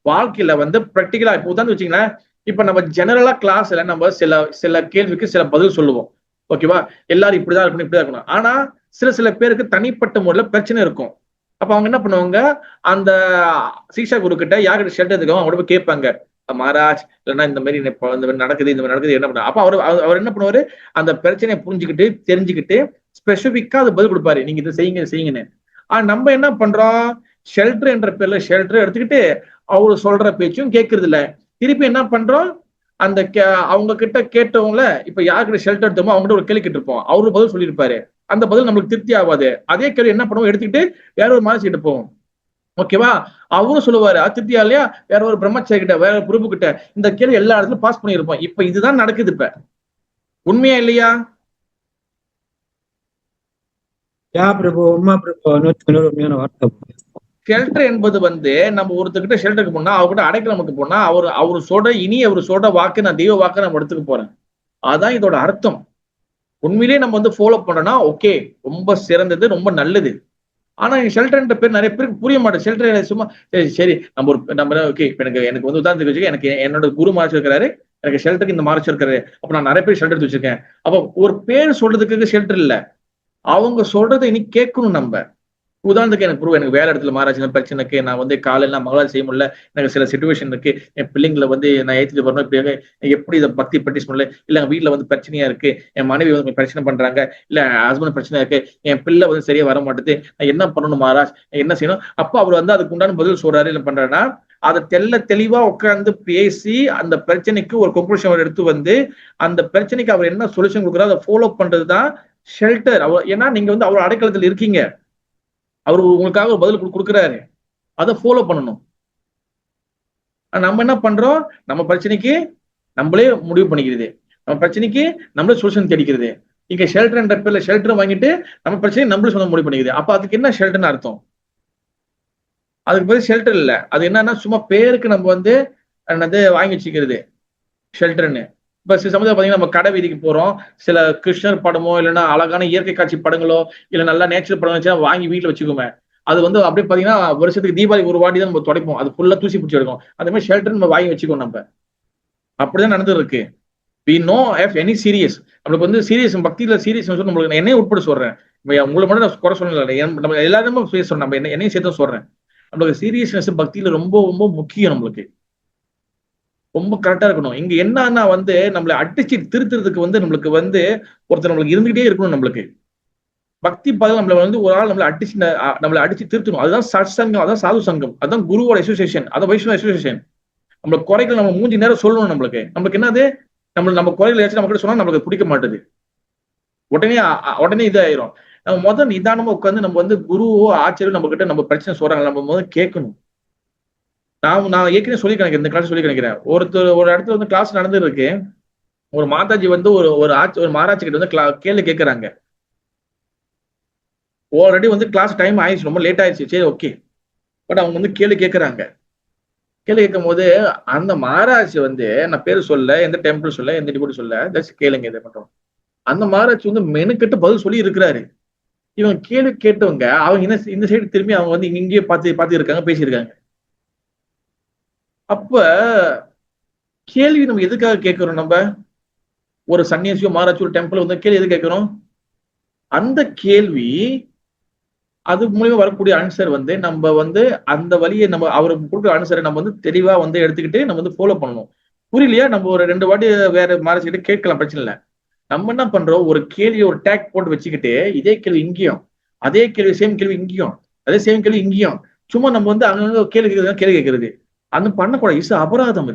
வாழ்க்கையில வந்து பிராக்டிகலா இப்போ உதாரணம் வச்சுங்களேன், இப்ப நம்ம ஜெனரலா கிளாஸ்ல நம்ம சில கேள்விக்கு சில பதில் சொல்லுவோம். ஓகேவா? எல்லாரும் இப்படிதான் இருக்கணும், இப்படிதான் இருக்கணும். ஆனா சில பேருக்கு தனிப்பட்ட முறையில பிரச்சனை இருக்கும். அப்ப அவங்க என்ன பண்ணுவாங்க, அந்த சீஷா குரு கிட்ட யார்கிட்ட ஷெல்டர் எடுத்துக்கோ அவங்க போய் கேட்பாங்க, மகாராஜ் இல்லைன்னா இந்த மாதிரி நடக்குது என்ன பண்ண. அப்ப அவர் என்ன பண்ணுவாரு, அந்த பிரச்சனையை புரிஞ்சுக்கிட்டு தெரிஞ்சுக்கிட்டு ஸ்பெசிபிக்கா அது பதில் கொடுப்பாரு, நீங்க இதை செய்யுங்கன்னு. ஆனா நம்ம என்ன பண்றோம், ஷெல்டர் என்ற பேர்ல ஷெல்டர் எடுத்துக்கிட்டு அவரு சொல்ற பேச்சும் கேட்கறது இல்ல. திருப்பி என்ன பண்றோம், அந்த அவங்க கிட்ட கேட்டவங்கள இப்ப யாருக்கிட்ட ஷெல்டர் எடுத்தோமோ அவங்ககிட்ட ஒரு கேள்வி கேட்டிருப்போம், அவரு பதில் சொல்லியிருப்பாரு. அந்த பதில் நம்மளுக்கு திருப்தி ஆகாது. அதே கேள்வி என்ன பண்ணுவோம், எடுத்துக்கிட்டு வேற ஒரு மாதிரி எடுப்போம். ஓகேவா? அவரும் சொல்லுவாரு, திருப்தியா இல்லையா, வேற ஒரு பிரம்மச்சாரி கிட்ட வேற ஒரு பிரபு கிட்ட இந்த கேள்வி எல்லா இடத்துலயும் பாஸ் பண்ணிருப்போம். இப்ப இதுதான் நடக்குது. இப்ப உண்மையா இல்லையா? பிரபு உண்மை பிரபு, 100% உண்மையான வார்த்தை. ஷெல்டர் என்பது வந்து நம்ம ஒருத்தர்கிட்ட ஷெல்டருக்கு போனா அவர்கிட்ட அடைக்கலமுக்கு போனா அவரு சொல்ற வாக்கு நான் தெய்வ வாக்கு நம்ம எடுத்துக்க போறேன். அதான் இதோட அர்த்தம். உண்மையிலேயே நம்ம வந்து ஃபாலோ பண்ணோம்னா ஓகே, ரொம்ப சிறந்தது, ரொம்ப நல்லது. ஆனா ஷெல்டர்ன்ற பேர் நிறைய பேருக்கு புரிய மாட்டேன். ஷெல்டர் சும்மா சரி நம்ம ஓகே எனக்கு வந்து உதாரணத்துக்கு வச்சுக்க, எனக்கு என்னோட குரு மார்ச் இருக்கிறாரு, எனக்கு ஷெல்டருக்கு இந்த மார்ச் இருக்காரு, அப்ப நான் நிறைய பேர் ஷெல்டர் எடுத்து வச்சிருக்கேன். அப்ப ஒரு பேர் சொல்றதுக்கு ஷெல்டர் இல்ல, அவங்க சொல்றதை இனி கேட்கணும் நம்ம. உதாரணத்துக்கு எனக்கு வேலை இடத்துல மாறாச்சு பிரச்சனைக்கு நான் வந்து காலையில நான் மகளால் செய்ய முடியல, எனக்கு சில சுச்சுவேஷன் இருக்கு, என் பிள்ளைங்களை வந்து நான் ஏற்றிட்டு வரணும், இப்படி எப்படி இதை பக்தி ப்ராக்டிஸ் பண்ணல, இல்ல எங்க வீட்டுல வந்து பிரச்சனையா இருக்கு, என் மனைவி வந்து பிரச்சனை பண்றாங்க, இல்ல ஹஸ்பண்ட் பிரச்சனை இருக்கு, என் பிள்ளை வந்து சரியா வர மாட்டேது, நான் என்ன பண்ணணும் மகாராஜ், என்ன செய்யணும்? அப்ப அவர் வந்து அதுக்கு உண்டான பதில் சொல்றாரு. என்ன பண்றாருன்னா, அதை தெளிவா உட்கார்ந்து பேசி அந்த பிரச்சனைக்கு ஒரு கன்க்ளூஷன் அவர் எடுத்து வந்து அந்த பிரச்சனைக்கு அவர் என்ன சொல்யூஷன் கொடுக்குறாரு அதை ஃபாலோ பண்றதுதான் ஷெல்டர். ஏன்னா நீங்க வந்து அவர் அடைக்கலத்தில் இருக்கீங்க, அவர் உங்களுக்காக ஒரு பதில் கொடுக்குறாரு, அதை ஃபாலோ பண்ணணும். நம்ம என்ன பண்றோம், நம்ம பிரச்சனைக்கு நம்மளே முடிவு பண்ணிக்கிறது, நம்ம பிரச்சனைக்கு நம்மளே சொல்யூஷன் தேடிக்கிறது. இங்க ஷெல்டர்ன்ற பேர்ல ஷெல்டர் வாங்கிட்டு நம்ம பிரச்சனையை நம்மளே சொந்த முடிவு பண்ணிக்கிறது. அப்ப அதுக்கு என்ன ஷெல்டர்னு அர்த்தம்? அதுக்கு பதில் ஷெல்டர் இல்ல, அது என்னன்னா சும்மா பேருக்கு நம்ம வந்து என்னது வாங்கி வச்சுக்கிறது ஷெல்டர்னு. இப்ப சில சமயத்தில் பாத்தீங்கன்னா நம்ம கடை வீதிக்கு போறோம், சில கிருஷ்ணர் படமோ இல்லைன்னா அழகான இயற்கை காட்சி படங்களோ இல்ல நல்லா நேச்சுரல் படம் வச்சா வாங்கி வீட்டுல வச்சுக்கோமே. அது வந்து அப்படியே பாத்தீங்கன்னா வருஷத்துக்கு தீபாவளி ஒரு வாட்டி தான் நம்ம துடைப்போம், அது ஃபுல்லா தூசி பிடிச்சி எடுக்கும். அதே மாதிரி ஷெல்டர் நம்ம வாங்கி வச்சுக்கோம். நம்ம அப்படிதான் நடந்துட்டு இருக்கு. We know of any serious, நம்மளுக்கு வந்து சீரியஸ் பக்தியில சீரியஸ் நம்மளுக்கு என்னையும் உட்பட சொல்றேன், உங்களை மட்டும் நான் குறை சொல்லல, நம்ம எல்லாருமே பேசுறோம், நம்ம என்னையும் சேர்த்து சொல்றேன். நம்மளுக்கு சீரியஸ்னஸ் பக்தியில ரொம்ப ரொம்ப முக்கியம், நம்மளுக்கு ரொம்ப கரெக்டா இருக்கணும். இங்க என்னன்னா வந்து நம்மளை அடிச்சு திருத்துறதுக்கு வந்து நம்மளுக்கு வந்து ஒருத்தர் நம்மளுக்கு இருந்துகிட்டே இருக்கணும். நம்மளுக்கு பக்தி பாதம் நம்மள வந்து ஒரு ஆள் நம்மளை அடிச்சு திருத்தணும். அதுதான் சட் சங்கம், அதான் சாது சங்கம், அதான் குருவோட அசோசியேஷன், அதான் வைஷ்ணவ அசோசியேஷன். நம்ம குறைகள் நம்ம மூஞ்சி நேரம் சொல்லணும். நம்மளுக்கு என்னது, நம்ம குறைகள் ஏதாச்சும் நம்ம கிட்ட சொன்னா நம்மளுக்கு பிடிக்க மாட்டேது, உடனே இதாயிரும். நம்ம முதல் நிதானமா உட்காந்து நம்ம வந்து குருவோ ஆச்சரியம் நம்ம கிட்ட நம்ம பிரச்சனை சொல்றாங்க, நம்ம முதல்ல கேட்கணும். நான் ஏற்கனவே சொல்லி கணிக்கிறேன், இந்த கிளாஸ் சொல்லி கணிக்கிறேன். ஒரு இடத்துல வந்து கிளாஸ் நடந்து இருக்கு, ஒரு மாதாஜி வந்து ஒரு மாராஜி கிட்ட வந்து கேள்வி கேட்கறாங்க. ஆல்ரெடி வந்து கிளாஸ் டைம் ஆயிடுச்சு, ரொம்ப லேட் ஆயிடுச்சு, சரி ஓகே. பட் அவங்க வந்து கேள்வி கேட்கறாங்க. கேள்வி கேட்கும் போது அந்த மகாராஜ் வந்து, நான் பேரு சொல்ல, எந்த டெம்பிள் சொல்ல, எந்த டிபோட்டி சொல்ல, ஜஸ்ட் கேளுங்க இதை மட்டும். அந்த மகாராஜ் வந்து மெனுக்கட்டு பதில் சொல்லி இருக்கிறாரு. இவங்க கேள்வி கேட்டவங்க அவங்க இந்த சைடு திரும்பி அவங்க வந்து இங்கேயே பார்த்து இருக்காங்க, பேசியிருக்காங்க. அப்ப கேள்வி நம்ம எதுக்காக கேட்கிறோம்? நம்ம ஒரு சன்னியாசியோ மகாராஜ் ஒரு டெம்பிள் வந்து கேள்வி எது கேட்கிறோம்? அந்த கேள்வி அது மூலியமா வரக்கூடிய ஆன்சர் வந்து நம்ம வந்து அந்த வழியை நம்ம அவருக்கு கொடுக்குற ஆன்சரை நம்ம வந்து தெளிவா வந்து எடுத்துக்கிட்டு நம்ம வந்து ஃபாலோ பண்ணணும். புரியலையா? நம்ம ஒரு 2 வாட்டி வேற மாராஜ் கிட்ட கேட்கலாம், பிரச்சனை இல்லை. நம்ம என்ன பண்றோம், ஒரு கேள்வி ஒரு டேக் போட்டு வச்சுக்கிட்டு இதே கேள்வி இங்கேயும், அதே கேள்வி சேம் கேள்வி இங்கேயும், அதே சேம் கேள்வி இங்கேயும், சும்மா நம்ம வந்து அங்கங்க கேள்வி கேட்கறது அந்த பண்ணக்கூடாது. இது அபராதம்.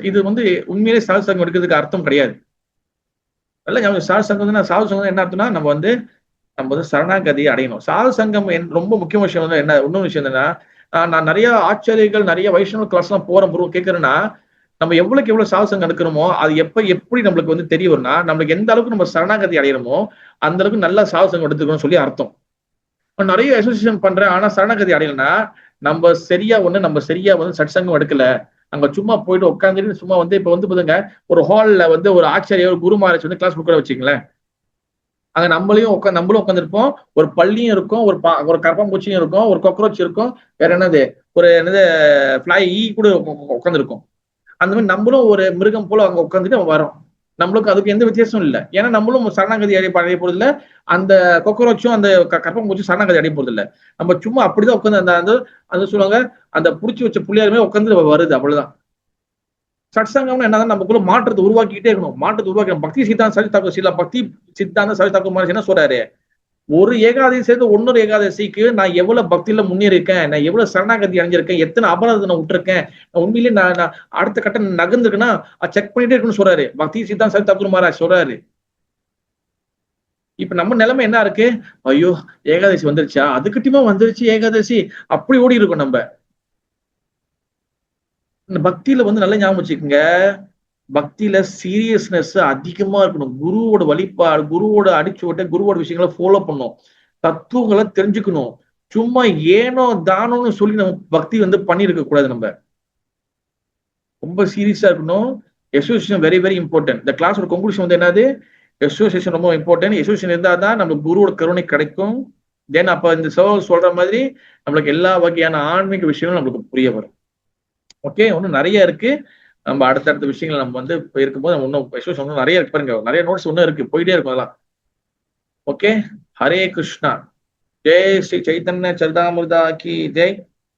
இது வந்து உண்மையிலே சாது சங்கம் எடுக்கிறதுக்கு அர்த்தம் கிடையாது. நல்ல சாது சங்கம் சாது சங்கம் என்ன அர்த்தம்னா நம்ம வந்து சரணாகதியை அடையணும். சாது சங்கம் ரொம்ப முக்கியமான விஷயம் வந்து என்ன, இன்னொரு விஷயம் என்னன்னா, நான் நிறைய ஆச்சாரியர்கள் நிறைய வைஷ்ணவ கிளாஸ் எல்லாம் போறோம் கேட்கறேன்னா, நம்ம எவ்வளவு சாது சங்கம் எடுக்கிறோமோ அது எப்படி நம்மளுக்கு வந்து தெரிய வரும்னா, நம்மளுக்கு எந்த அளவுக்கு நம்ம சரணாகதி அடையிறோமோ அந்த அளவுக்கு நல்லா சாது சங்கம் எடுத்துக்கணும்னு சொல்லி அர்த்தம். நிறைய அசோசியேஷன் பண்றேன், ஆனா சரணாகதி அடையலைன்னா நம்ம சரியா வந்து சட் சங்கம் எடுக்கல, அங்க சும்மா போயிட்டு உட்காந்துட்டு சும்மா வந்து இப்ப வந்து பாருங்க, ஒரு ஹால்ல வந்து ஒரு ஆச்சாரிய ஒரு குரு மகாராஜ் வந்து கிளாஸ் கொடுக்குற வச்சுங்களேன், அங்க நம்மளும் உட்காந்துருப்போம், ஒரு பள்ளியும் இருக்கும், ஒரு கரப்பாம்பூச்சியும் இருக்கும், ஒரு காக்ரோச் இருக்கும், வேற என்னது ஃபிளை கூட உட்காந்துருக்கும். அந்த மாதிரி நம்மளும் ஒரு மிருகம் போல அங்க உட்காந்துட்டு வரோம். நம்மளுக்கு அதுக்கு எந்த வித்தியாசமும் இல்லை. ஏன்னா நம்மளும் சரணாகதி அடைய போறது இல்லை, அந்த கொக்கரோச்சும் அந்த கரப்பாம்பூச்சும் சரணாகதி அடைய போறது இல்லை. நம்ம சும்மா அப்படிதான் உட்காந்து அந்த சொல்லுவாங்க, அந்த புடிச்சு வச்ச புள்ளியாருமே உட்காந்து வருது, அவ்வளவுதான். சட்சங்கம்னு என்னதான் நமக்குள்ள மாற்றத்தை உருவாக்கிட்டே இருக்கணும். பக்தி சித்தாந்த சரி தாக்கு என்ன சொல்றாரு, ஒரு ஏகாதசி சேர்ந்து இன்னொரு ஏகாதசிக்கு நான் எவ்வளவு பக்தியில முன்னேறிருக்கேன், நான் எவ்வளவு சரணாகதி அடைஞ்சிருக்கேன், எத்தனை அபராதத்தை நான் விட்டுருக்கேன், உண்மையிலேயே நான் அடுத்த கட்டம் நகர்ந்துருக்குன்னா செக் பண்ணிட்டே இருக்குன்னு சொல்றாரு பக்தி சித்தாந்த சரி தாக்கு மகாராஜ் சொல்றாரு. இப்ப நம்ம நிலைமை என்ன இருக்கு, ஐயோ ஏகாதசி வந்துருச்சா, அதுக்கிட்டயுமா வந்துருச்சு ஏகாதசி, அப்படி ஓடி இருக்கும். நம்ம இந்த பக்தியில வந்து நல்லா ஞாபகம் வச்சுக்கோங்க, பக்தியில சீரியஸ்னஸ் அதிகமா இருக்கணும். குருவோட வழிபாடு, குருவோட அடிச்சுவட்டை, குருவோட விஷயங்களை ஃபாலோ பண்ணும், தத்துவங்களை தெரிஞ்சுக்கணும். சும்மா ஏனோ தானோன்னு சொல்லி நம்ம பக்தி வந்து பண்ணிருக்க கூடாது. நம்ம ரொம்ப சீரியஸா இருக்கணும். Association very very important. இந்த கிளாஸ் ஒரு கன்க்ளூஷன் வந்து என்னது, அசோசியேஷன் ரொம்ப இம்பார்ட்டன்ட். அசோசியேஷன் இருந்தால் தான் நம்ம குருவோட கருணை கிடைக்கும். தென் அப்ப இந்த சொல்ற மாதிரி நம்மளுக்கு எல்லா வகையான ஆன்மீக விஷயங்களும் நம்மளுக்கு புரிய வரும். ஓகே, இன்னும் நிறைய இருக்கு. நம்ம அடுத்தடுத்த விஷயங்கள் நம்ம வந்து இருக்கும்போது இன்னும் இன்னும் நிறைய இருக்கு பாருங்க, நிறைய நோட்ஸ் இன்னும் இருக்கு, போயிட்டே இருக்கும் அதெல்லாம். ஓகே, ஹரே கிருஷ்ணா. जय श्री चैतन्य चरितामृता की जय,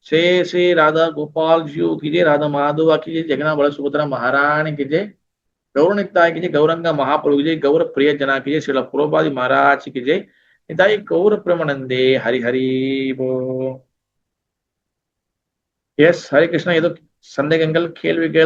श्री श्री राधा गोपाल जी की जय, राधा माधवा की जय, जगन्नाथ बल सुभद्रा महारानी की जय, गौरनिताय की जय, गौरंगा महाप्रभु की जय, गौर प्रिय जना की जय, श्रील प्रभुपाद महाराज की जय, निताय गौर प्रेमानंदे हरि हरि बो. எஸ், ஹரே கிருஷ்ணா. ஏதோ சந்தேகங்கள் கேள்விகள்